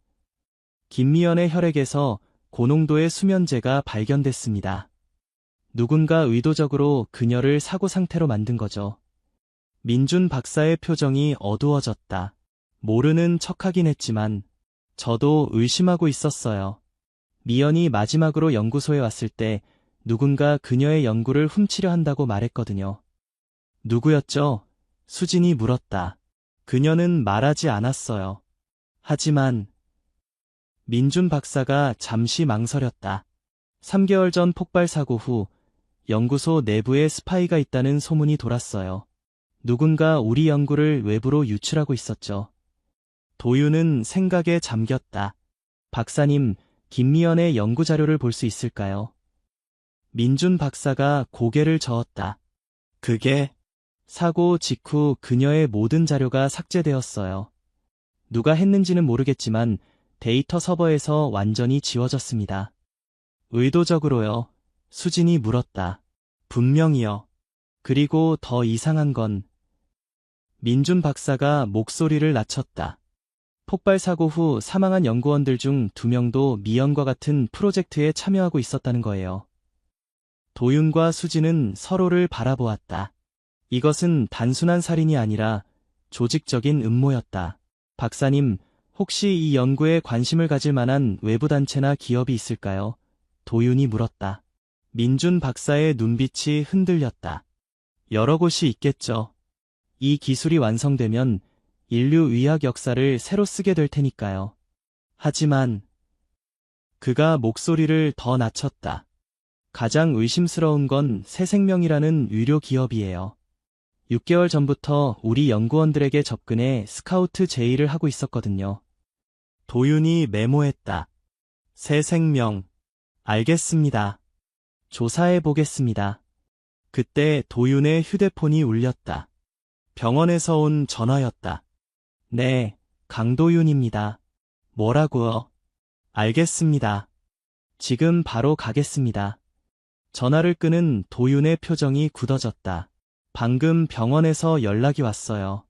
S1: 김미연의 혈액에서 고농도의 수면제가 발견됐습니다. 누군가 의도적으로 그녀를 사고 상태로 만든 거죠. 민준 박사의 표정이 어두워졌다. 모르는 척하긴 했지만 저도 의심하고 있었어요. 미연이 마지막으로 연구소에 왔을 때 누군가 그녀의 연구를 훔치려 한다고 말했거든요. 누구였죠? 수진이 물었다. 그녀는 말하지 않았어요. 하지만 민준 박사가 잠시 망설였다. 3개월 전 폭발 사고 후 연구소 내부에 스파이가 있다는 소문이 돌았어요. 누군가 우리 연구를 외부로 유출하고 있었죠. 도윤은 생각에 잠겼다. 박사님, 김미연의 연구 자료를 볼 수 있을까요? 민준 박사가 고개를 저었다. 그게 사고 직후 그녀의 모든 자료가 삭제되었어요. 누가 했는지는 모르겠지만 데이터 서버에서 완전히 지워졌습니다. 의도적으로요? 수진이 물었다. 분명히요. 그리고 더 이상한 건 민준 박사가 목소리를 낮췄다. 폭발 사고 후 사망한 연구원들 중 2명도 미연과 같은 프로젝트에 참여하고 있었다는 거예요. 도윤과 수진은 서로를 바라보았다. 이것은 단순한 살인이 아니라 조직적인 음모였다. 박사님, 혹시 이 연구에 관심을 가질 만한 외부 단체나 기업이 있을까요? 도윤이 물었다. 민준 박사의 눈빛이 흔들렸다. 여러 곳이 있겠죠. 이 기술이 완성되면 인류 의학 역사를 새로 쓰게 될 테니까요. 하지만 그가 목소리를 더 낮췄다. 가장 의심스러운 건 새생명이라는 의료 기업이에요. 6개월 전부터 우리 연구원들에게 접근해 스카우트 제의를 하고 있었거든요. 도윤이 메모했다. 새생명. 알겠습니다. 조사해 보겠습니다. 그때 도윤의 휴대폰이 울렸다. 병원에서 온 전화였다. 네, 강도윤입니다. 뭐라고요? 알겠습니다. 지금 바로 가겠습니다. 전화를 끄는 도윤의 표정이 굳어졌다. 방금 병원에서 연락이 왔어요.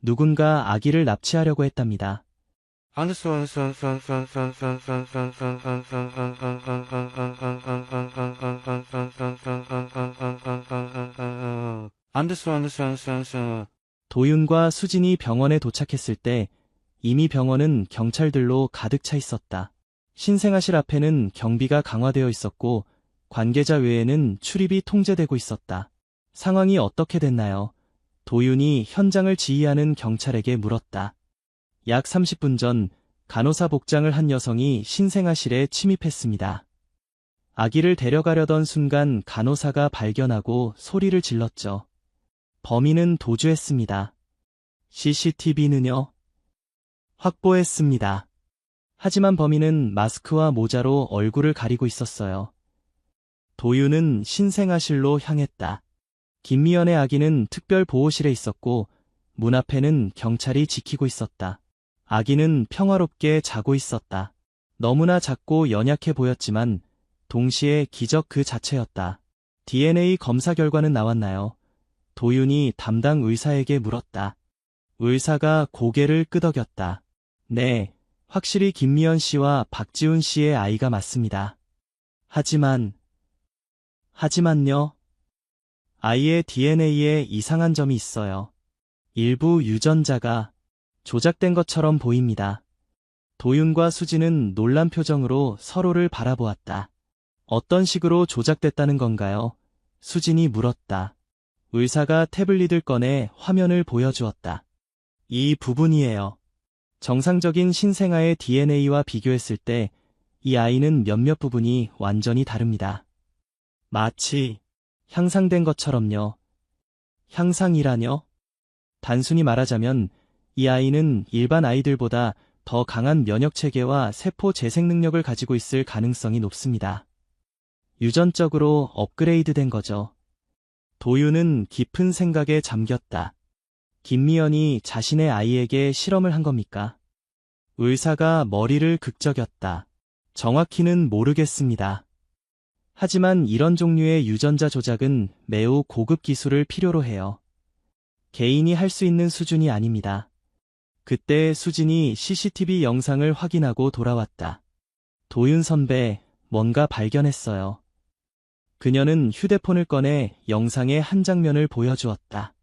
S1: 누군가 아기를 납치하려고 했답니다. 도윤과 수진이 병원에 도착했을 때 이미 병원은 경찰들로 가득 차 있었다. 신생아실 앞에는 경비가 강화되어 있었고 관계자 외에는 출입이 통제되고 있었다. 상황이 어떻게 됐나요? 도윤이 현장을 지휘하는 경찰에게 물었다. 약 30분 전 간호사 복장을 한 여성이 신생아실에 침입했습니다. 아기를 데려가려던 순간 간호사가 발견하고 소리를 질렀죠. 범인은 도주했습니다. CCTV는요? 확보했습니다. 하지만 범인은 마스크와 모자로 얼굴을 가리고 있었어요. 도윤은 신생아실로 향했다. 김미연의 아기는 특별 보호실에 있었고 문 앞에는 경찰이 지키고 있었다. 아기는 평화롭게 자고 있었다. 너무나 작고 연약해 보였지만 동시에 기적 그 자체였다. DNA 검사 결과는 나왔나요? 도윤이 담당 의사에게 물었다. 의사가 고개를 끄덕였다. 네, 확실히 김미연 씨와 박지훈 씨의 아이가 맞습니다. 하지만요? 아이의 DNA에 이상한 점이 있어요. 일부 유전자가 조작된 것처럼 보입니다. 도윤과 수진은 놀란 표정으로 서로를 바라보았다. 어떤 식으로 조작됐다는 건가요? 수진이 물었다. 의사가 태블릿을 꺼내 화면을 보여주었다. 이 부분이에요. 정상적인 신생아의 DNA와 비교했을 때 이 아이는 몇몇 부분이 완전히 다릅니다. 마치 향상된 것처럼요. 향상이라뇨? 단순히 말하자면 이 아이는 일반 아이들보다 더 강한 면역체계와 세포 재생 능력을 가지고 있을 가능성이 높습니다. 유전적으로 업그레이드된 거죠. 도윤은 깊은 생각에 잠겼다. 김미연이 자신의 아이에게 실험을 한 겁니까? 의사가 머리를 극적였다. 정확히는 모르겠습니다. 하지만 이런 종류의 유전자 조작은 매우 고급 기술을 필요로 해요. 개인이 할 수 있는 수준이 아닙니다. 그때 수진이 CCTV 영상을 확인하고 돌아왔다. 도윤 선배, 뭔가 발견했어요. 그녀는 휴대폰을 꺼내 영상의 한 장면을 보여주었다.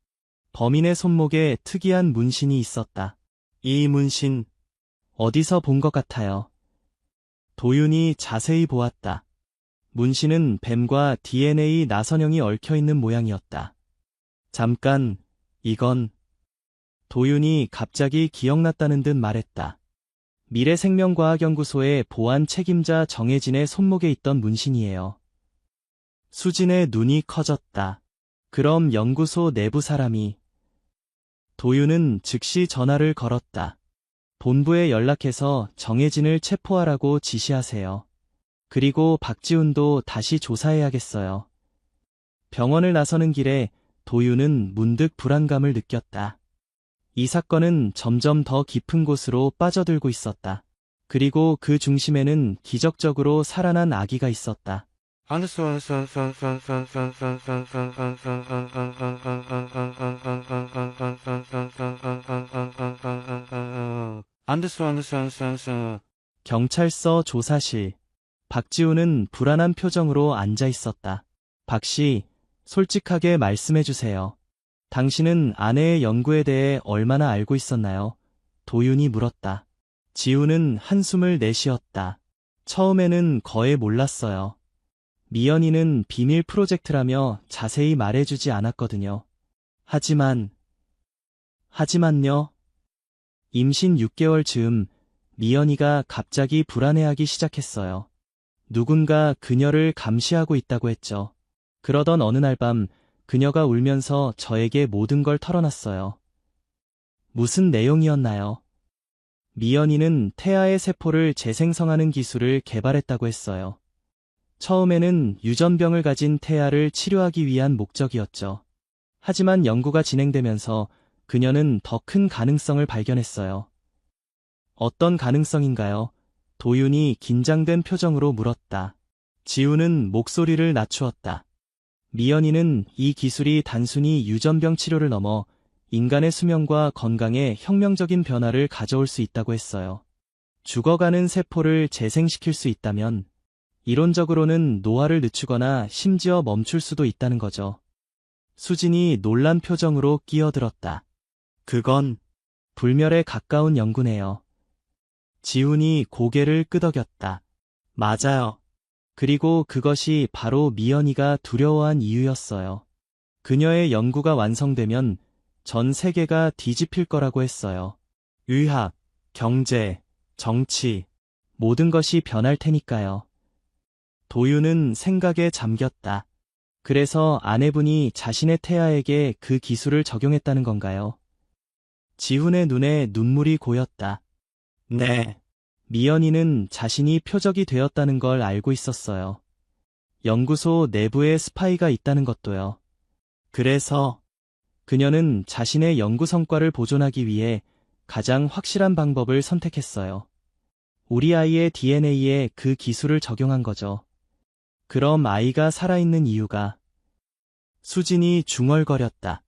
S1: 범인의 손목에 특이한 문신이 있었다. 이 문신, 어디서 본 것 같아요. 도윤이 자세히 보았다. 문신은 뱀과 DNA 나선형이 얽혀있는 모양이었다. 잠깐, 이건 도윤이 갑자기 기억났다는 듯 말했다. 미래생명과학연구소의 보안 책임자 정혜진의 손목에 있던 문신이에요. 수진의 눈이 커졌다. 그럼 연구소 내부 사람이... 도윤은 즉시 전화를 걸었다. 본부에 연락해서 정혜진을 체포하라고 지시하세요. 그리고 박지훈도 다시 조사해야겠어요. 병원을 나서는 길에 도윤은 문득 불안감을 느꼈다. 이 사건은 점점 더 깊은 곳으로 빠져들고 있었다. 그리고 그 중심에는 기적적으로 살아난 아기가 있었다. 경찰서 조사실. 박지훈은 불안한 표정으로 앉아 있었다. 박 씨, 솔직하게 말씀해 주세요. 당신은 아내의 연구에 대해 얼마나 알고 있었나요? 도윤이 물었다. 지훈은 한숨을 내쉬었다. 처음에는 거의 몰랐어요. 미연이는 비밀 프로젝트라며 자세히 말해주지 않았거든요. 하지만요. 임신 6개월 즈음 미연이가 갑자기 불안해하기 시작했어요. 누군가 그녀를 감시하고 있다고 했죠. 그러던 어느 날 밤 그녀가 울면서 저에게 모든 걸 털어놨어요. 무슨 내용이었나요? 미연이는 태아의 세포를 재생성하는 기술을 개발했다고 했어요. 처음에는 유전병을 가진 태아를 치료하기 위한 목적이었죠. 하지만 연구가 진행되면서 그녀는 더 큰 가능성을 발견했어요. 어떤 가능성인가요? 도윤이 긴장된 표정으로 물었다. 지훈은 목소리를 낮추었다. 미연이는 이 기술이 단순히 유전병 치료를 넘어 인간의 수명과 건강에 혁명적인 변화를 가져올 수 있다고 했어요. 죽어가는 세포를 재생시킬 수 있다면 이론적으로는 노화를 늦추거나 심지어 멈출 수도 있다는 거죠. 수진이 놀란 표정으로 끼어들었다. 그건 불멸에 가까운 연구네요. 지훈이 고개를 끄덕였다. 맞아요. 그리고 그것이 바로 미연이가 두려워한 이유였어요. 그녀의 연구가 완성되면 전 세계가 뒤집힐 거라고 했어요. 의학, 경제, 정치, 모든 것이 변할 테니까요. 도윤은 생각에 잠겼다. 그래서 아내분이 자신의 태아에게 그 기술을 적용했다는 건가요? 지훈의 눈에 눈물이 고였다. 네. 미연이는 자신이 표적이 되었다는 걸 알고 있었어요. 연구소 내부에 스파이가 있다는 것도요. 그래서 그녀는 자신의 연구 성과를 보존하기 위해 가장 확실한 방법을 선택했어요. 우리 아이의 DNA에 그 기술을 적용한 거죠. 그럼 아이가 살아있는 이유가? 수진이 중얼거렸다.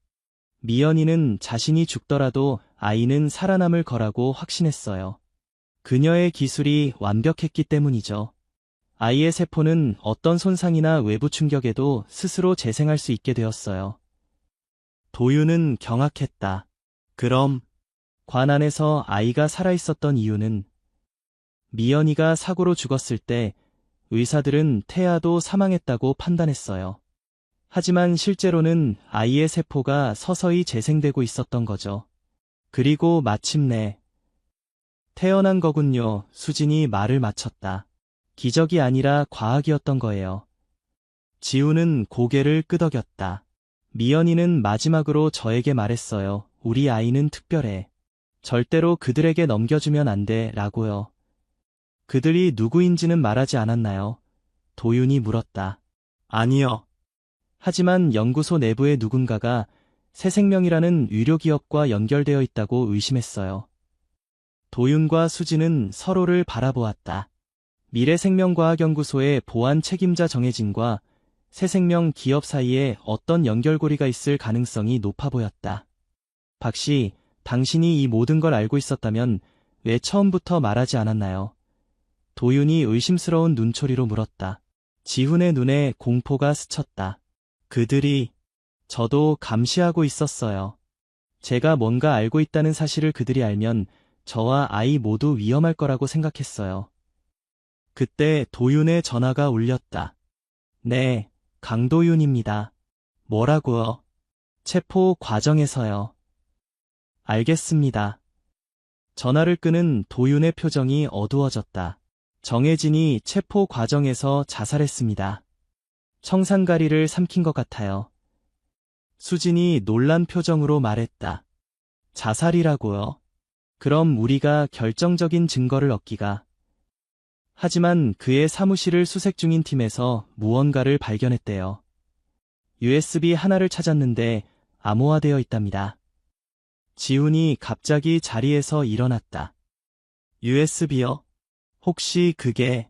S1: 미연이는 자신이 죽더라도 아이는 살아남을 거라고 확신했어요. 그녀의 기술이 완벽했기 때문이죠. 아이의 세포는 어떤 손상이나 외부 충격에도 스스로 재생할 수 있게 되었어요. 도윤은 경악했다. 그럼 관 안에서 아이가 살아있었던 이유는? 미연이가 사고로 죽었을 때 의사들은 태아도 사망했다고 판단했어요. 하지만 실제로는 아이의 세포가 서서히 재생되고 있었던 거죠. 그리고 마침내 태어난 거군요. 수진이 말을 마쳤다. 기적이 아니라 과학이었던 거예요. 지훈은 고개를 끄덕였다. 미연이는 마지막으로 저에게 말했어요. 우리 아이는 특별해. 절대로 그들에게 넘겨주면 안 돼, 라고요. 그들이 누구인지는 말하지 않았나요? 도윤이 물었다. 아니요. 하지만 연구소 내부의 누군가가 새생명이라는 의료기업과 연결되어 있다고 의심했어요. 도윤과 수진은 서로를 바라보았다. 미래생명과학연구소의 보안 책임자 정혜진과 새생명 기업 사이에 어떤 연결고리가 있을 가능성이 높아 보였다. 박 씨, 당신이 이 모든 걸 알고 있었다면 왜 처음부터 말하지 않았나요? 도윤이 의심스러운 눈초리로 물었다. 지훈의 눈에 공포가 스쳤다. 그들이 저도 감시하고 있었어요. 제가 뭔가 알고 있다는 사실을 그들이 알면 저와 아이 모두 위험할 거라고 생각했어요. 그때 도윤의 전화가 울렸다. 네, 강도윤입니다. 뭐라고요? 체포 과정에서요. 알겠습니다. 전화를 끄는 도윤의 표정이 어두워졌다. 정혜진이 체포 과정에서 자살했습니다. 청산가리를 삼킨 것 같아요. 수진이 놀란 표정으로 말했다. 자살이라고요? 그럼 우리가 결정적인 증거를 얻기가. 하지만 그의 사무실을 수색 중인 팀에서 무언가를 발견했대요. USB 하나를 찾았는데 암호화되어 있답니다. 지훈이 갑자기 자리에서 일어났다. USB요? 혹시 그게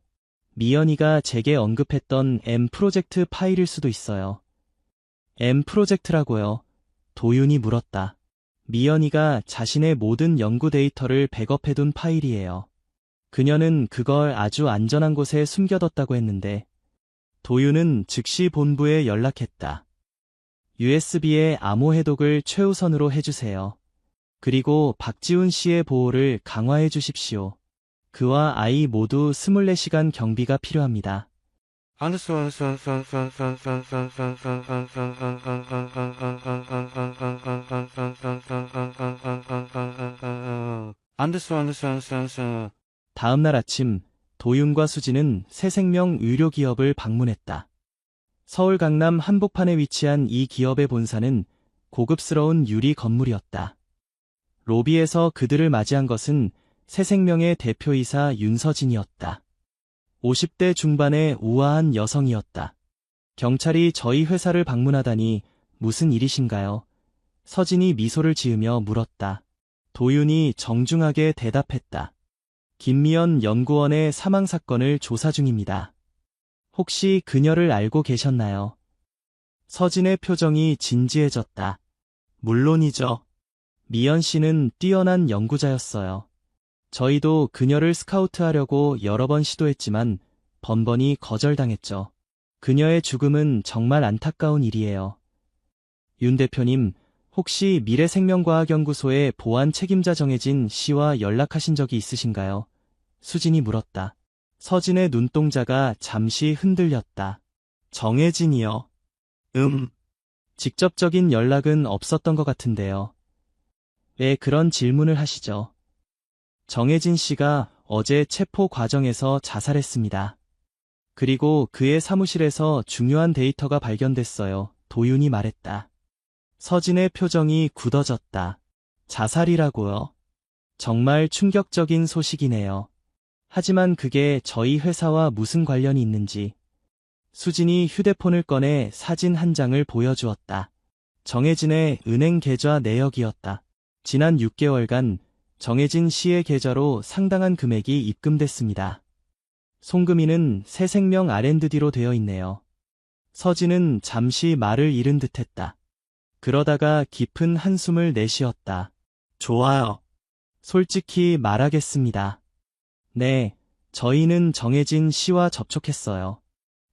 S1: 미연이가 제게 언급했던 M 프로젝트 파일일 수도 있어요. M 프로젝트라고요? 도윤이 물었다. 미연이가 자신의 모든 연구 데이터를 백업해둔 파일이에요. 그녀는 그걸 아주 안전한 곳에 숨겨뒀다고 했는데 도윤은 즉시 본부에 연락했다. USB의 암호 해독을 최우선으로 해주세요. 그리고 박지훈 씨의 보호를 강화해 주십시오. 그와 아이 모두 24시간 경비가 필요합니다. 다음 날 아침, 도윤과 수지는 새생명 의료기업을 방문했다. 서울 강남 한복판에 위치한 이 기업의 본사는 고급스러운 유리 건물이었다. 로비에서 그들을 맞이한 것은 새생명의 대표이사 윤서진이었다. 50대 중반의 우아한 여성이었다. 경찰이 저희 회사를 방문하다니 무슨 일이신가요? 서진이 미소를 지으며 물었다. 도윤이 정중하게 대답했다. 김미연 연구원의 사망 사건을 조사 중입니다. 혹시 그녀를 알고 계셨나요? 서진의 표정이 진지해졌다. 물론이죠. 미연 씨는 뛰어난 연구자였어요. 저희도 그녀를 스카우트하려고 여러 번 시도했지만 번번이 거절당했죠. 그녀의 죽음은 정말 안타까운 일이에요. 윤 대표님, 혹시 미래생명과학연구소의 보안 책임자 정혜진 씨와 연락하신 적이 있으신가요? 수진이 물었다. 서진의 눈동자가 잠시 흔들렸다. 정혜진이요? 직접적인 연락은 없었던 것 같은데요. 왜 그런 질문을 하시죠? 정혜진 씨가 어제 체포 과정에서 자살했습니다. 그리고 그의 사무실에서 중요한 데이터가 발견됐어요. 도윤이 말했다. 서진의 표정이 굳어졌다. 자살이라고요? 정말 충격적인 소식이네요. 하지만 그게 저희 회사와 무슨 관련이 있는지. 수진이 휴대폰을 꺼내 사진 한 장을 보여주었다. 정혜진의 은행 계좌 내역이었다. 지난 6개월간 정혜진 씨의 계좌로 상당한 금액이 입금됐습니다. 송금인은 새생명 R&D로 되어 있네요. 서진은 잠시 말을 잃은 듯했다. 그러다가 깊은 한숨을 내쉬었다. 좋아요. 솔직히 말하겠습니다. 네, 저희는 정혜진 씨와 접촉했어요.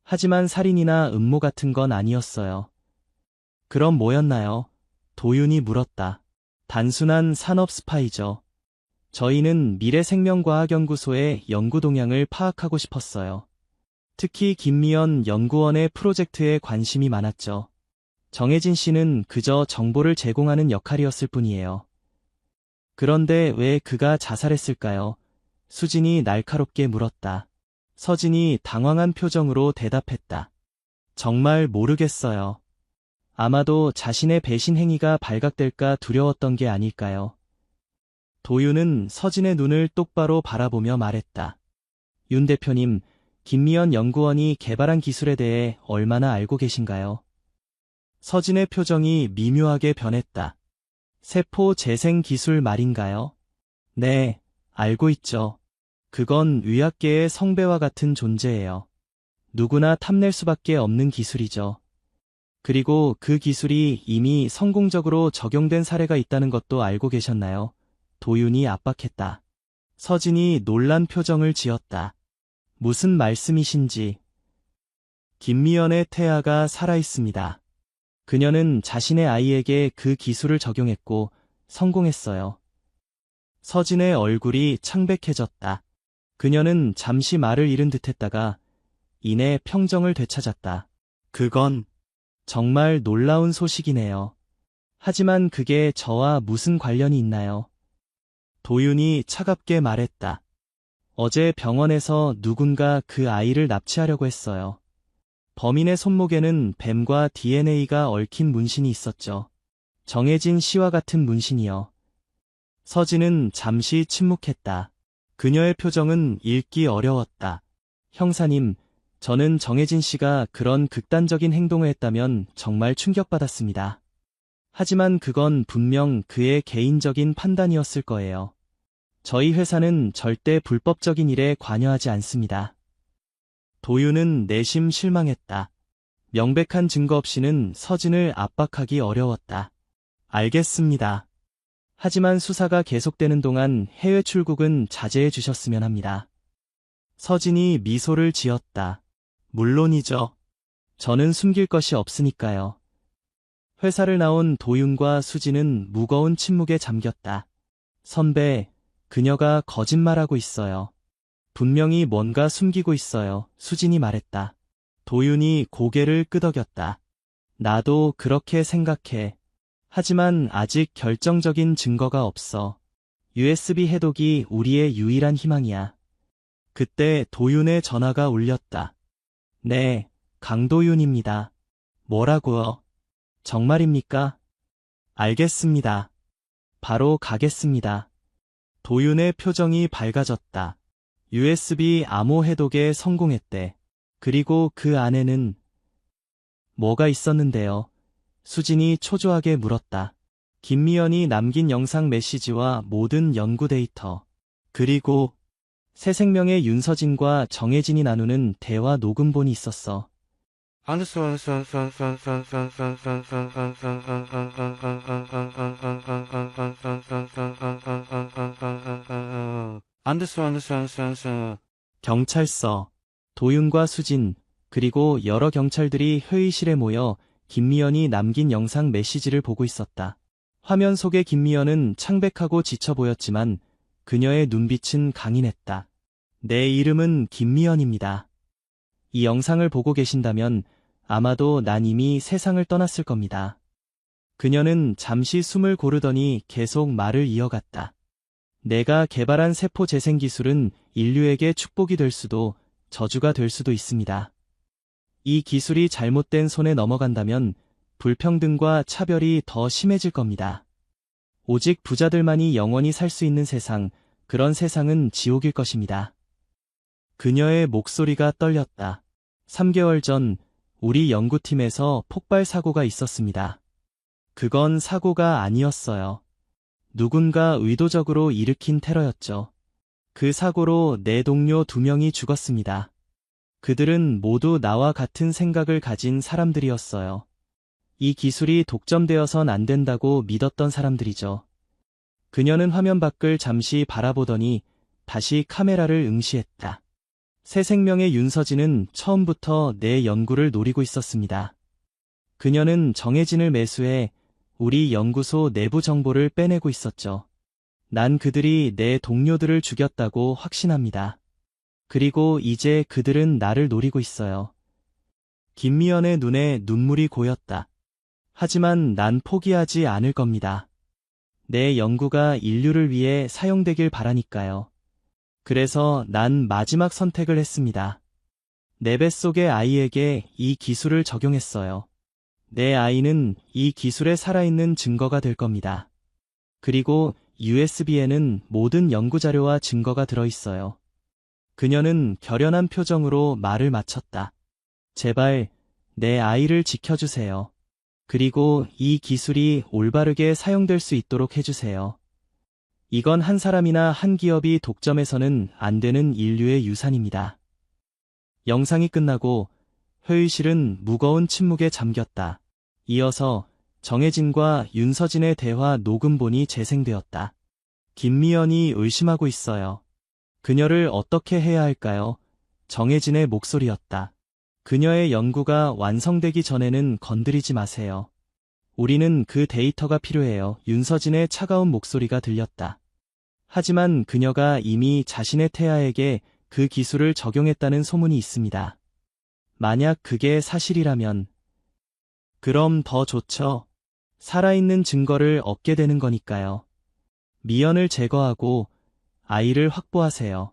S1: 하지만 살인이나 음모 같은 건 아니었어요. 그럼 뭐였나요? 도윤이 물었다. 단순한 산업 스파이죠. 저희는 미래생명과학연구소의 연구 동향을 파악하고 싶었어요. 특히 김미연 연구원의 프로젝트에 관심이 많았죠. 정혜진 씨는 그저 정보를 제공하는 역할이었을 뿐이에요. 그런데 왜 그가 자살했을까요? 수진이 날카롭게 물었다. 서진이 당황한 표정으로 대답했다. 정말 모르겠어요. 아마도 자신의 배신 행위가 발각될까 두려웠던 게 아닐까요? 도윤은 서진의 눈을 똑바로 바라보며 말했다. 윤 대표님, 김미연 연구원이 개발한 기술에 대해 얼마나 알고 계신가요? 서진의 표정이 미묘하게 변했다. 세포 재생 기술 말인가요? 네, 알고 있죠. 그건 의학계의 성배와 같은 존재예요. 누구나 탐낼 수밖에 없는 기술이죠. 그리고 그 기술이 이미 성공적으로 적용된 사례가 있다는 것도 알고 계셨나요? 도윤이 압박했다. 서진이 놀란 표정을 지었다. 무슨 말씀이신지. 김미연의 태아가 살아있습니다. 그녀는 자신의 아이에게 그 기술을 적용했고 성공했어요. 서진의 얼굴이 창백해졌다. 그녀는 잠시 말을 잃은 듯했다가 이내 평정을 되찾았다. 그건 정말 놀라운 소식이네요. 하지만 그게 저와 무슨 관련이 있나요? 도윤이 차갑게 말했다. 어제 병원에서 누군가 그 아이를 납치하려고 했어요. 범인의 손목에는 뱀과 DNA가 얽힌 문신이 있었죠. 정혜진 씨와 같은 문신이요. 서진은 잠시 침묵했다. 그녀의 표정은 읽기 어려웠다. 형사님, 저는 정혜진 씨가 그런 극단적인 행동을 했다면 정말 충격받았습니다. 하지만 그건 분명 그의 개인적인 판단이었을 거예요. 저희 회사는 절대 불법적인 일에 관여하지 않습니다. 도윤은 내심 실망했다. 명백한 증거 없이는 서진을 압박하기 어려웠다. 알겠습니다. 하지만 수사가 계속되는 동안 해외 출국은 자제해 주셨으면 합니다. 서진이 미소를 지었다. 물론이죠. 저는 숨길 것이 없으니까요. 회사를 나온 도윤과 수진은 무거운 침묵에 잠겼다. 선배, 그녀가 거짓말하고 있어요. 분명히 뭔가 숨기고 있어요. 수진이 말했다. 도윤이 고개를 끄덕였다. 나도 그렇게 생각해. 하지만 아직 결정적인 증거가 없어. USB 해독이 우리의 유일한 희망이야. 그때 도윤의 전화가 울렸다. 네, 강도윤입니다. 뭐라고요? 정말입니까? 알겠습니다. 바로 가겠습니다. 도윤의 표정이 밝아졌다. USB 암호 해독에 성공했대. 그리고 그 안에는 뭐가 있었는데요? 수진이 초조하게 물었다. 김미연이 남긴 영상 메시지와 모든 연구 데이터. 그리고 새 생명의 윤서진과 정혜진이 나누는 대화 녹음본이 있었어. 경찰서, 도윤과 수진, 그리고 여러 경찰들이 회의실에 모여 김미연이 남긴 영상 메시지를 보고 있었다. 화면 속의 김미연은 창백하고 지쳐 보였지만 그녀의 눈빛은 강인했다. 내 이름은 김미연입니다. 이 영상을 보고 계신다면 아마도 난 이미 세상을 떠났을 겁니다. 그녀는 잠시 숨을 고르더니 계속 말을 이어갔다. 내가 개발한 세포 재생 기술은 인류에게 축복이 될 수도 저주가 될 수도 있습니다. 이 기술이 잘못된 손에 넘어간다면 불평등과 차별이 더 심해질 겁니다. 오직 부자들만이 영원히 살 수 있는 세상, 그런 세상은 지옥일 것입니다. 그녀의 목소리가 떨렸다. 3개월 전 우리 연구팀에서 폭발 사고가 있었습니다. 그건 사고가 아니었어요. 누군가 의도적으로 일으킨 테러였죠. 그 사고로 내 동료 2명이 죽었습니다. 그들은 모두 나와 같은 생각을 가진 사람들이었어요. 이 기술이 독점되어선 안 된다고 믿었던 사람들이죠. 그녀는 화면 밖을 잠시 바라보더니 다시 카메라를 응시했다. 새 생명의 윤서진은 처음부터 내 연구를 노리고 있었습니다. 그녀는 정혜진을 매수해 우리 연구소 내부 정보를 빼내고 있었죠. 난 그들이 내 동료들을 죽였다고 확신합니다. 그리고 이제 그들은 나를 노리고 있어요. 김미연의 눈에 눈물이 고였다. 하지만 난 포기하지 않을 겁니다. 내 연구가 인류를 위해 사용되길 바라니까요. 그래서 난 마지막 선택을 했습니다. 내 뱃속의 아이에게 이 기술을 적용했어요. 내 아이는 이 기술에 살아있는 증거가 될 겁니다. 그리고 USB에는 모든 연구자료와 증거가 들어있어요. 그녀는 결연한 표정으로 말을 마쳤다. 제발 내 아이를 지켜주세요. 그리고 이 기술이 올바르게 사용될 수 있도록 해주세요. 이건 한 사람이나 한 기업이 독점해서는 안 되는 인류의 유산입니다. 영상이 끝나고 회의실은 무거운 침묵에 잠겼다. 이어서 정혜진과 윤서진의 대화 녹음본이 재생되었다. 김미연이 의심하고 있어요. 그녀를 어떻게 해야 할까요? 정혜진의 목소리였다. 그녀의 연구가 완성되기 전에는 건드리지 마세요. 우리는 그 데이터가 필요해요. 윤서진의 차가운 목소리가 들렸다. 하지만 그녀가 이미 자신의 태아에게 그 기술을 적용했다는 소문이 있습니다. 만약 그게 사실이라면 그럼 더 좋죠. 살아있는 증거를 얻게 되는 거니까요. 미연을 제거하고 아이를 확보하세요.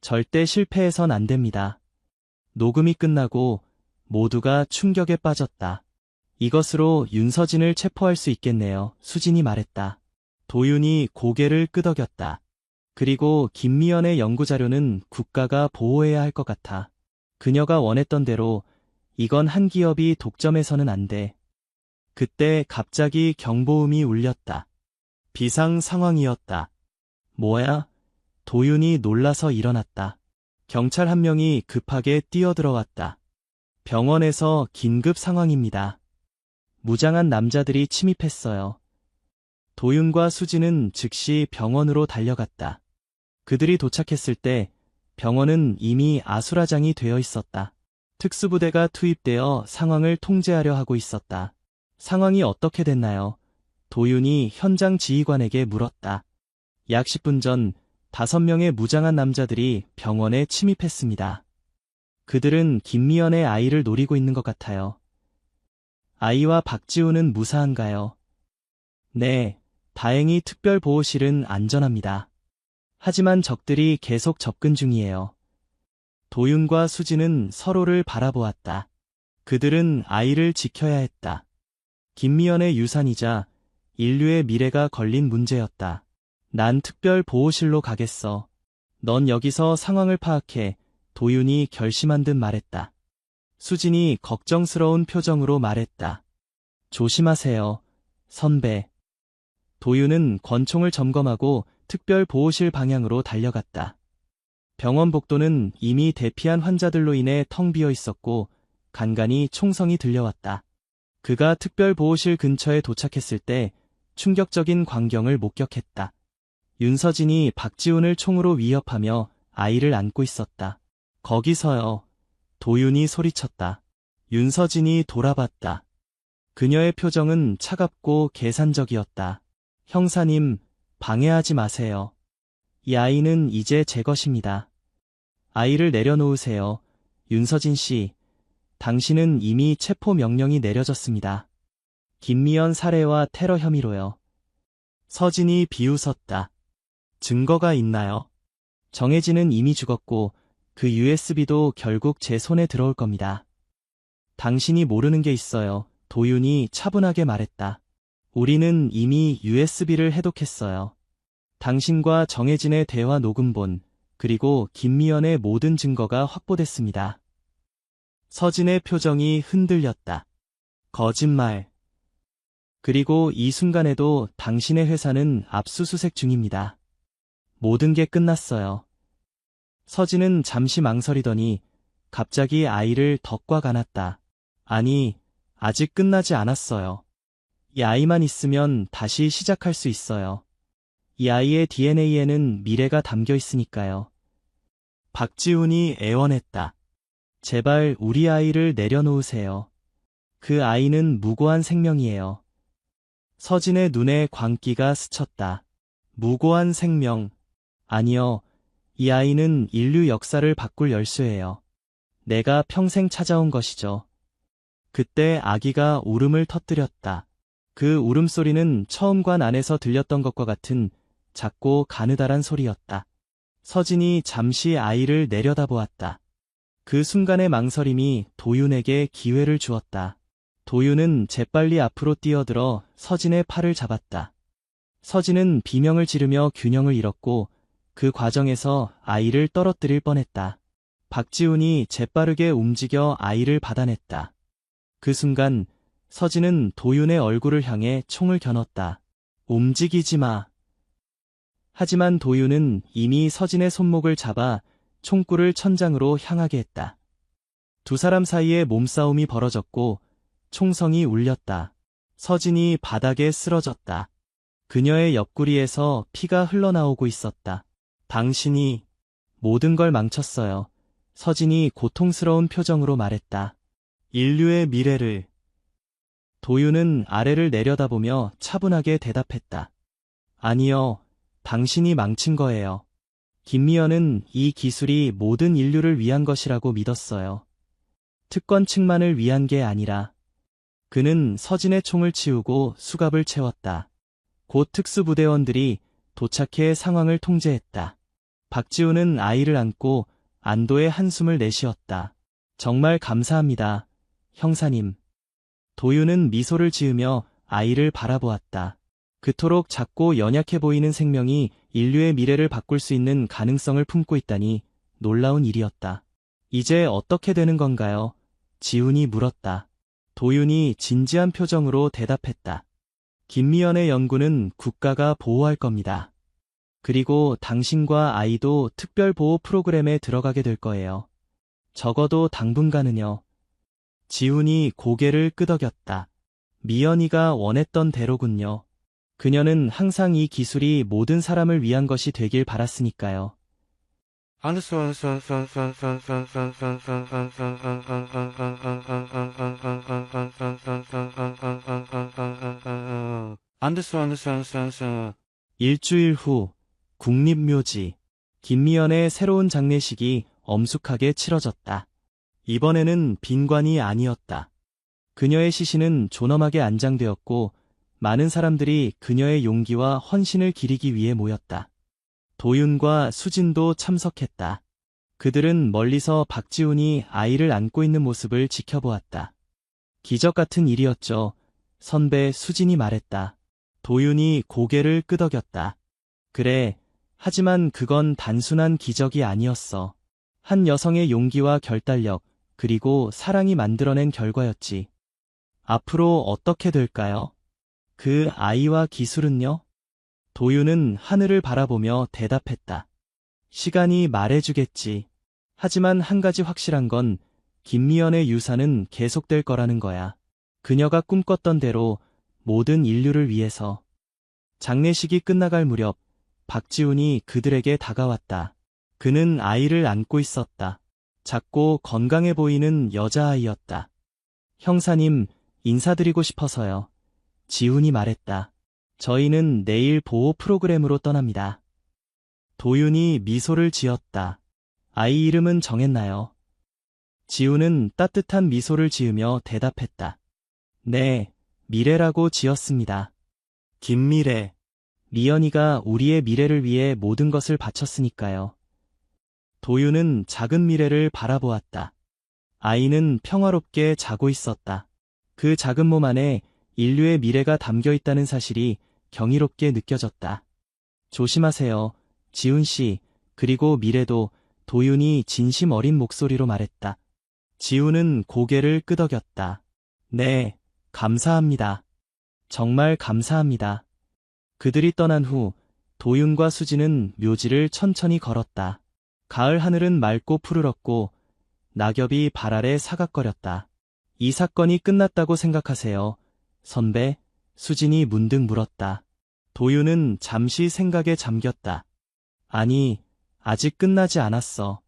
S1: 절대 실패해선 안 됩니다. 녹음이 끝나고 모두가 충격에 빠졌다. 이것으로 윤서진을 체포할 수 있겠네요. 수진이 말했다. 도윤이 고개를 끄덕였다. 그리고 김미연의 연구자료는 국가가 보호해야 할 것 같아. 그녀가 원했던 대로 이건 한 기업이 독점해서는 안 돼. 그때 갑자기 경보음이 울렸다. 비상 상황이었다. 뭐야? 도윤이 놀라서 일어났다. 경찰 한 명이 급하게 뛰어들어왔다. 병원에서 긴급 상황입니다. 무장한 남자들이 침입했어요. 도윤과 수지는 즉시 병원으로 달려갔다. 그들이 도착했을 때 병원은 이미 아수라장이 되어 있었다. 특수부대가 투입되어 상황을 통제하려 하고 있었다. 상황이 어떻게 됐나요? 도윤이 현장 지휘관에게 물었다. 약 10분 전 5명의 무장한 남자들이 병원에 침입했습니다. 그들은 김미연의 아이를 노리고 있는 것 같아요. 아이와 박지우는 무사한가요? 네, 다행히 특별보호실은 안전합니다. 하지만 적들이 계속 접근 중이에요. 도윤과 수지는 서로를 바라보았다. 그들은 아이를 지켜야 했다. 김미연의 유산이자 인류의 미래가 걸린 문제였다. 난 특별보호실로 가겠어. 넌 여기서 상황을 파악해. 도윤이 결심한 듯 말했다. 수진이 걱정스러운 표정으로 말했다. 조심하세요, 선배. 도윤은 권총을 점검하고 특별보호실 방향으로 달려갔다. 병원 복도는 이미 대피한 환자들로 인해 텅 비어 있었고 간간히 총성이 들려왔다. 그가 특별보호실 근처에 도착했을 때 충격적인 광경을 목격했다. 윤서진이 박지훈을 총으로 위협하며 아이를 안고 있었다. 거기서요. 도윤이 소리쳤다. 윤서진이 돌아봤다. 그녀의 표정은 차갑고 계산적이었다. 형사님, 방해하지 마세요. 이 아이는 이제 제 것입니다. 아이를 내려놓으세요. 윤서진 씨, 당신은 이미 체포 명령이 내려졌습니다. 김미연 살해와 테러 혐의로요. 서진이 비웃었다. 증거가 있나요? 정혜진은 이미 죽었고 그 USB도 결국 제 손에 들어올 겁니다. 당신이 모르는 게 있어요. 도윤이 차분하게 말했다. 우리는 이미 USB를 해독했어요. 당신과 정혜진의 대화 녹음본, 그리고 김미연의 모든 증거가 확보됐습니다. 서진의 표정이 흔들렸다. 거짓말. 그리고 이 순간에도 당신의 회사는 압수수색 중입니다. 모든 게 끝났어요. 서진은 잠시 망설이더니 갑자기 아이를 덕꽉 안았다. 아니, 아직 끝나지 않았어요. 이 아이만 있으면 다시 시작할 수 있어요. 이 아이의 DNA에는 미래가 담겨 있으니까요. 박지훈이 애원했다. 제발 우리 아이를 내려놓으세요. 그 아이는 무고한 생명이에요. 서진의 눈에 광기가 스쳤다. 무고한 생명. 아니요. 이 아이는 인류 역사를 바꿀 열쇠예요. 내가 평생 찾아온 것이죠. 그때 아기가 울음을 터뜨렸다. 그 울음소리는 처음관 안에서 들렸던 것과 같은 작고 가느다란 소리였다. 서진이 잠시 아이를 내려다보았다. 그 순간의 망설임이 도윤에게 기회를 주었다. 도윤은 재빨리 앞으로 뛰어들어 서진의 팔을 잡았다. 서진은 비명을 지르며 균형을 잃었고 그 과정에서 아이를 떨어뜨릴 뻔했다. 박지훈이 재빠르게 움직여 아이를 받아냈다. 그 순간 서진은 도윤의 얼굴을 향해 총을 겨눴다. 움직이지 마. 하지만 도윤은 이미 서진의 손목을 잡아 총구를 천장으로 향하게 했다. 두 사람 사이에 몸싸움이 벌어졌고 총성이 울렸다. 서진이 바닥에 쓰러졌다. 그녀의 옆구리에서 피가 흘러나오고 있었다. 당신이 모든 걸 망쳤어요. 서진이 고통스러운 표정으로 말했다. 인류의 미래를. 도윤은 아래를 내려다보며 차분하게 대답했다. 아니요, 당신이 망친 거예요. 김미연은 이 기술이 모든 인류를 위한 것이라고 믿었어요. 특권 측만을 위한 게 아니라. 그는 서진의 총을 치우고 수갑을 채웠다. 곧 특수부대원들이 도착해 상황을 통제했다. 박지훈은 아이를 안고 안도의 한숨을 내쉬었다. 정말 감사합니다, 형사님. 도윤은 미소를 지으며 아이를 바라보았다. 그토록 작고 연약해 보이는 생명이 인류의 미래를 바꿀 수 있는 가능성을 품고 있다니 놀라운 일이었다. 이제 어떻게 되는 건가요? 지훈이 물었다. 도윤이 진지한 표정으로 대답했다. 김미연의 연구는 국가가 보호할 겁니다. 그리고 당신과 아이도 특별보호 프로그램에 들어가게 될 거예요. 적어도 당분간은요. 지훈이 고개를 끄덕였다. 미연이가 원했던 대로군요. 그녀는 항상 이 기술이 모든 사람을 위한 것이 되길 바랐으니까요. 일주일 후 국립묘지. 김미연의 새로운 장례식이 엄숙하게 치러졌다. 이번에는 빈관이 아니었다. 그녀의 시신은 존엄하게 안장되었고 많은 사람들이 그녀의 용기와 헌신을 기리기 위해 모였다. 도윤과 수진도 참석했다. 그들은 멀리서 박지훈이 아이를 안고 있는 모습을 지켜보았다. 기적 같은 일이었죠. 선배 수진이 말했다. 도윤이 고개를 끄덕였다. 그래, 하지만 그건 단순한 기적이 아니었어. 한 여성의 용기와 결단력, 그리고 사랑이 만들어낸 결과였지. 앞으로 어떻게 될까요? 그 아이와 기술은요? 도윤은 하늘을 바라보며 대답했다. 시간이 말해주겠지. 하지만 한 가지 확실한 건 김미연의 유산은 계속될 거라는 거야. 그녀가 꿈꿨던 대로 모든 인류를 위해서. 장례식이 끝나갈 무렵 박지훈이 그들에게 다가왔다. 그는 아이를 안고 있었다. 작고 건강해 보이는 여자아이였다. 형사님, 인사드리고 싶어서요. 지훈이 말했다. 저희는 내일 보호 프로그램으로 떠납니다. 도윤이 미소를 지었다. 아이 이름은 정했나요? 지훈은 따뜻한 미소를 지으며 대답했다. 네, 미래라고 지었습니다. 김미래. 미연이가 우리의 미래를 위해 모든 것을 바쳤으니까요. 도윤은 작은 미래를 바라보았다. 아이는 평화롭게 자고 있었다. 그 작은 몸 안에 인류의 미래가 담겨 있다는 사실이 경이롭게 느껴졌다. 조심하세요, 지훈 씨. 그리고 미래도. 도윤이 진심 어린 목소리로 말했다. 지훈은 고개를 끄덕였다. 네, 감사합니다. 정말 감사합니다. 그들이 떠난 후 도윤과 수진은 묘지를 천천히 걸었다. 가을 하늘은 맑고 푸르렀고 낙엽이 발 아래 사각거렸다. 이 사건이 끝났다고 생각하세요, 선배? 수진이 문득 물었다. 도윤은 잠시 생각에 잠겼다. 아니, 아직 끝나지 않았어.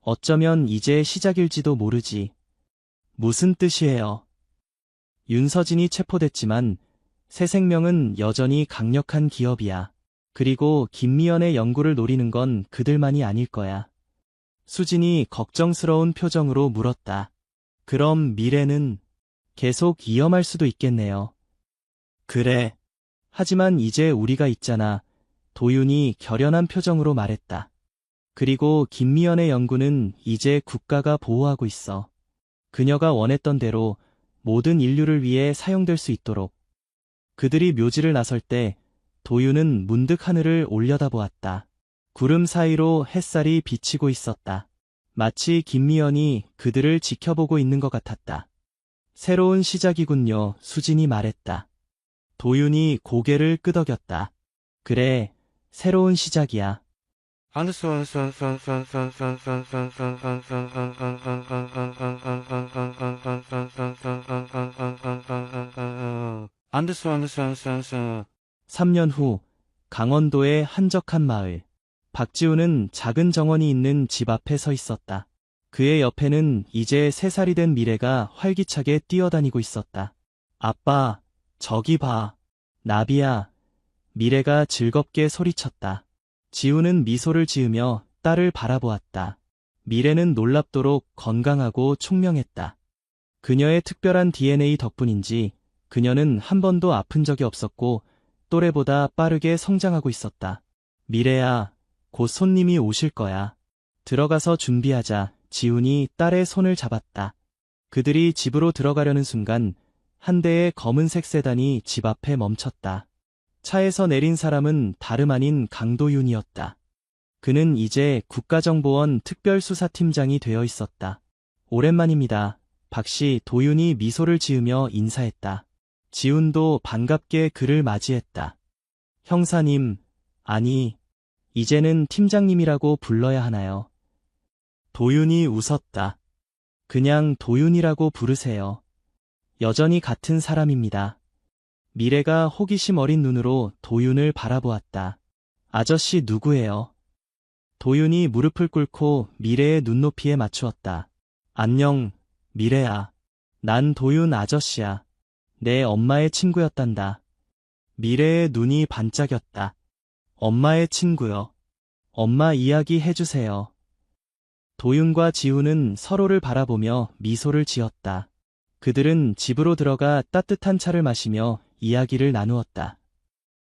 S1: 어쩌면 이제 시작일지도 모르지. 무슨 뜻이에요? 윤서진이 체포됐지만 새 생명은 여전히 강력한 기업이야. 그리고 김미연의 연구를 노리는 건 그들만이 아닐 거야. 수진이 걱정스러운 표정으로 물었다. 그럼 미래는 계속 위험할 수도 있겠네요. 그래. 하지만 이제 우리가 있잖아. 도윤이 결연한 표정으로 말했다. 그리고 김미연의 연구는 이제 국가가 보호하고 있어. 그녀가 원했던 대로 모든 인류를 위해 사용될 수 있도록. 그들이 묘지를 나설 때 도윤은 문득 하늘을 올려다보았다. 구름 사이로 햇살이 비치고 있었다. 마치 김미연이 그들을 지켜보고 있는 것 같았다. 새로운 시작이군요, 수진이 말했다. 도윤이 고개를 끄덕였다. 그래, 새로운 시작이야. 안드스 3년 후 강원도의 한적한 마을. 박지훈은 작은 정원이 있는 집 앞에 서 있었다. 그의 옆에는 이제 3살이 된 미래가 활기차게 뛰어다니고 있었다. 아빠, 저기 봐. 나비야. 미래가 즐겁게 소리쳤다. 지훈은 미소를 지으며 딸을 바라보았다. 미래는 놀랍도록 건강하고 총명했다. 그녀의 특별한 DNA 덕분인지 그녀는 한 번도 아픈 적이 없었고 또래보다 빠르게 성장하고 있었다. 미래야, 곧 손님이 오실 거야. 들어가서 준비하자. 지훈이 딸의 손을 잡았다. 그들이 집으로 들어가려는 순간 한 대의 검은색 세단이 집 앞에 멈췄다. 차에서 내린 사람은 다름 아닌 강도윤이었다. 그는 이제 국가정보원 특별수사팀장이 되어 있었다. 오랜만입니다. 박씨. 도윤이 미소를 지으며 인사했다. 지훈도 반갑게 그를 맞이했다. 형사님, 아니, 이제는 팀장님이라고 불러야 하나요? 도윤이 웃었다. 그냥 도윤이라고 부르세요. 여전히 같은 사람입니다. 미래가 호기심 어린 눈으로 도윤을 바라보았다. 아저씨 누구예요? 도윤이 무릎을 꿇고 미래의 눈높이에 맞추었다. 안녕, 미래야. 난 도윤 아저씨야. 내 엄마의 친구였단다. 미래의 눈이 반짝였다. 엄마의 친구요. 엄마 이야기 해주세요. 도윤과 지훈은 서로를 바라보며 미소를 지었다. 그들은 집으로 들어가 따뜻한 차를 마시며 이야기를 나누었다.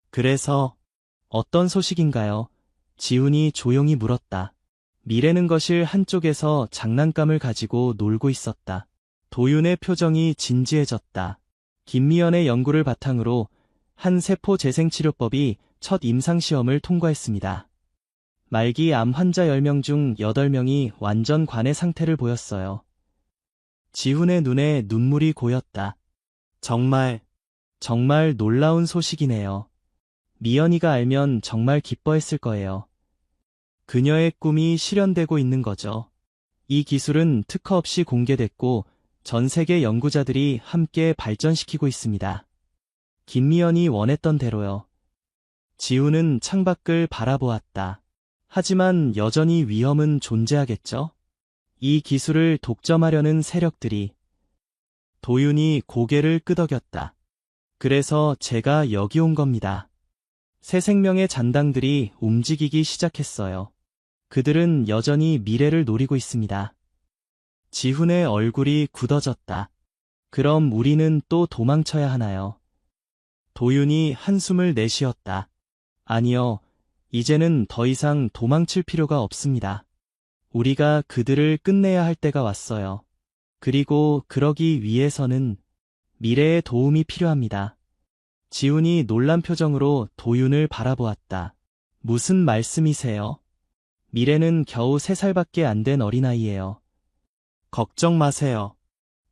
S1: 그래서 어떤 소식인가요? 지훈이 조용히 물었다. 미래는 거실 한쪽에서 장난감을 가지고 놀고 있었다. 도윤의 표정이 진지해졌다. 김미연의 연구를 바탕으로 한 세포 재생치료법이 첫 임상시험을 통과했습니다. 말기 암 환자 10명 중 8명이 완전 관해 상태를 보였어요. 지훈의 눈에 눈물이 고였다. 정말 놀라운 소식이네요. 미연이가 알면 정말 기뻐했을 거예요. 그녀의 꿈이 실현되고 있는 거죠. 이 기술은 특허 없이 공개됐고 전 세계 연구자들이 함께 발전시키고 있습니다. 김미연이 원했던 대로요. 지훈은 창밖을 바라보았다. 하지만 여전히 위험은 존재하겠죠? 이 기술을 독점하려는 세력들이. 도윤이 고개를 끄덕였다. 그래서 제가 여기 온 겁니다. 새 생명의 잔당들이 움직이기 시작했어요. 그들은 여전히 미래를 노리고 있습니다. 지훈의 얼굴이 굳어졌다. 그럼 우리는 또 도망쳐야 하나요? 도윤이 한숨을 내쉬었다. 아니요, 이제는 더 이상 도망칠 필요가 없습니다. 우리가 그들을 끝내야 할 때가 왔어요. 그리고 그러기 위해서는 미래의 도움이 필요합니다. 지훈이 놀란 표정으로 도윤을 바라보았다. 무슨 말씀이세요? 미래는 겨우 3살밖에 안 된 어린아이예요. 걱정 마세요.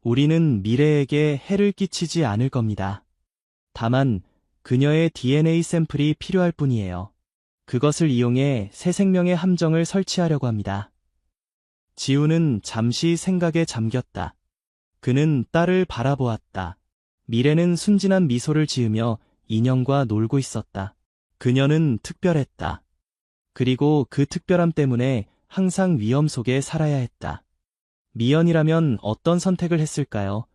S1: 우리는 미래에게 해를 끼치지 않을 겁니다. 다만 그녀의 DNA 샘플이 필요할 뿐이에요. 그것을 이용해 새 생명의 함정을 설치하려고 합니다. 지훈은 잠시 생각에 잠겼다. 그는 딸을 바라보았다. 미래는 순진한 미소를 지으며 인형과 놀고 있었다. 그녀는 특별했다. 그리고 그 특별함 때문에 항상 위험 속에 살아야 했다. 미연이라면 어떤 선택을 했을까요?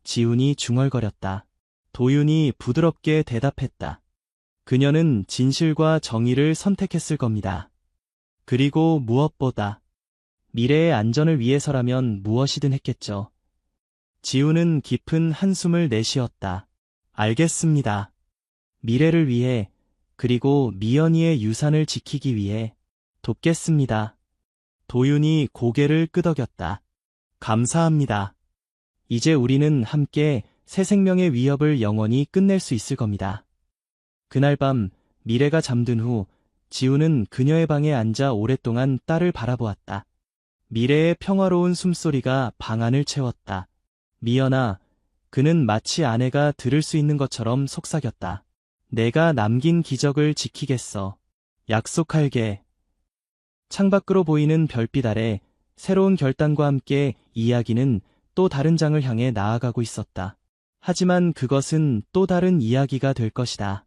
S1: 지훈이 중얼거렸다. 도윤이 부드럽게 대답했다. 그녀는 진실과 정의를 선택했을 겁니다. 그리고 무엇보다 미래의 안전을 위해서라면 무엇이든 했겠죠. 지훈은 깊은 한숨을 내쉬었다. 알겠습니다. 미래를 위해, 그리고 미연이의 유산을 지키기 위해 돕겠습니다. 도윤이 고개를 끄덕였다. 감사합니다. 이제 우리는 함께 새 생명의 위협을 영원히 끝낼 수 있을 겁니다. 그날 밤 미래가 잠든 후 지훈은 그녀의 방에 앉아 오랫동안 딸을 바라보았다. 미래의 평화로운 숨소리가 방 안을 채웠다. 미연아, 그는 마치 아내가 들을 수 있는 것처럼 속삭였다. 내가 남긴 기적을 지키겠어. 약속할게. 창밖으로 보이는 별빛 아래 새로운 결단과 함께 이야기는 또 다른 장을 향해 나아가고 있었다. 하지만 그것은 또 다른 이야기가 될 것이다.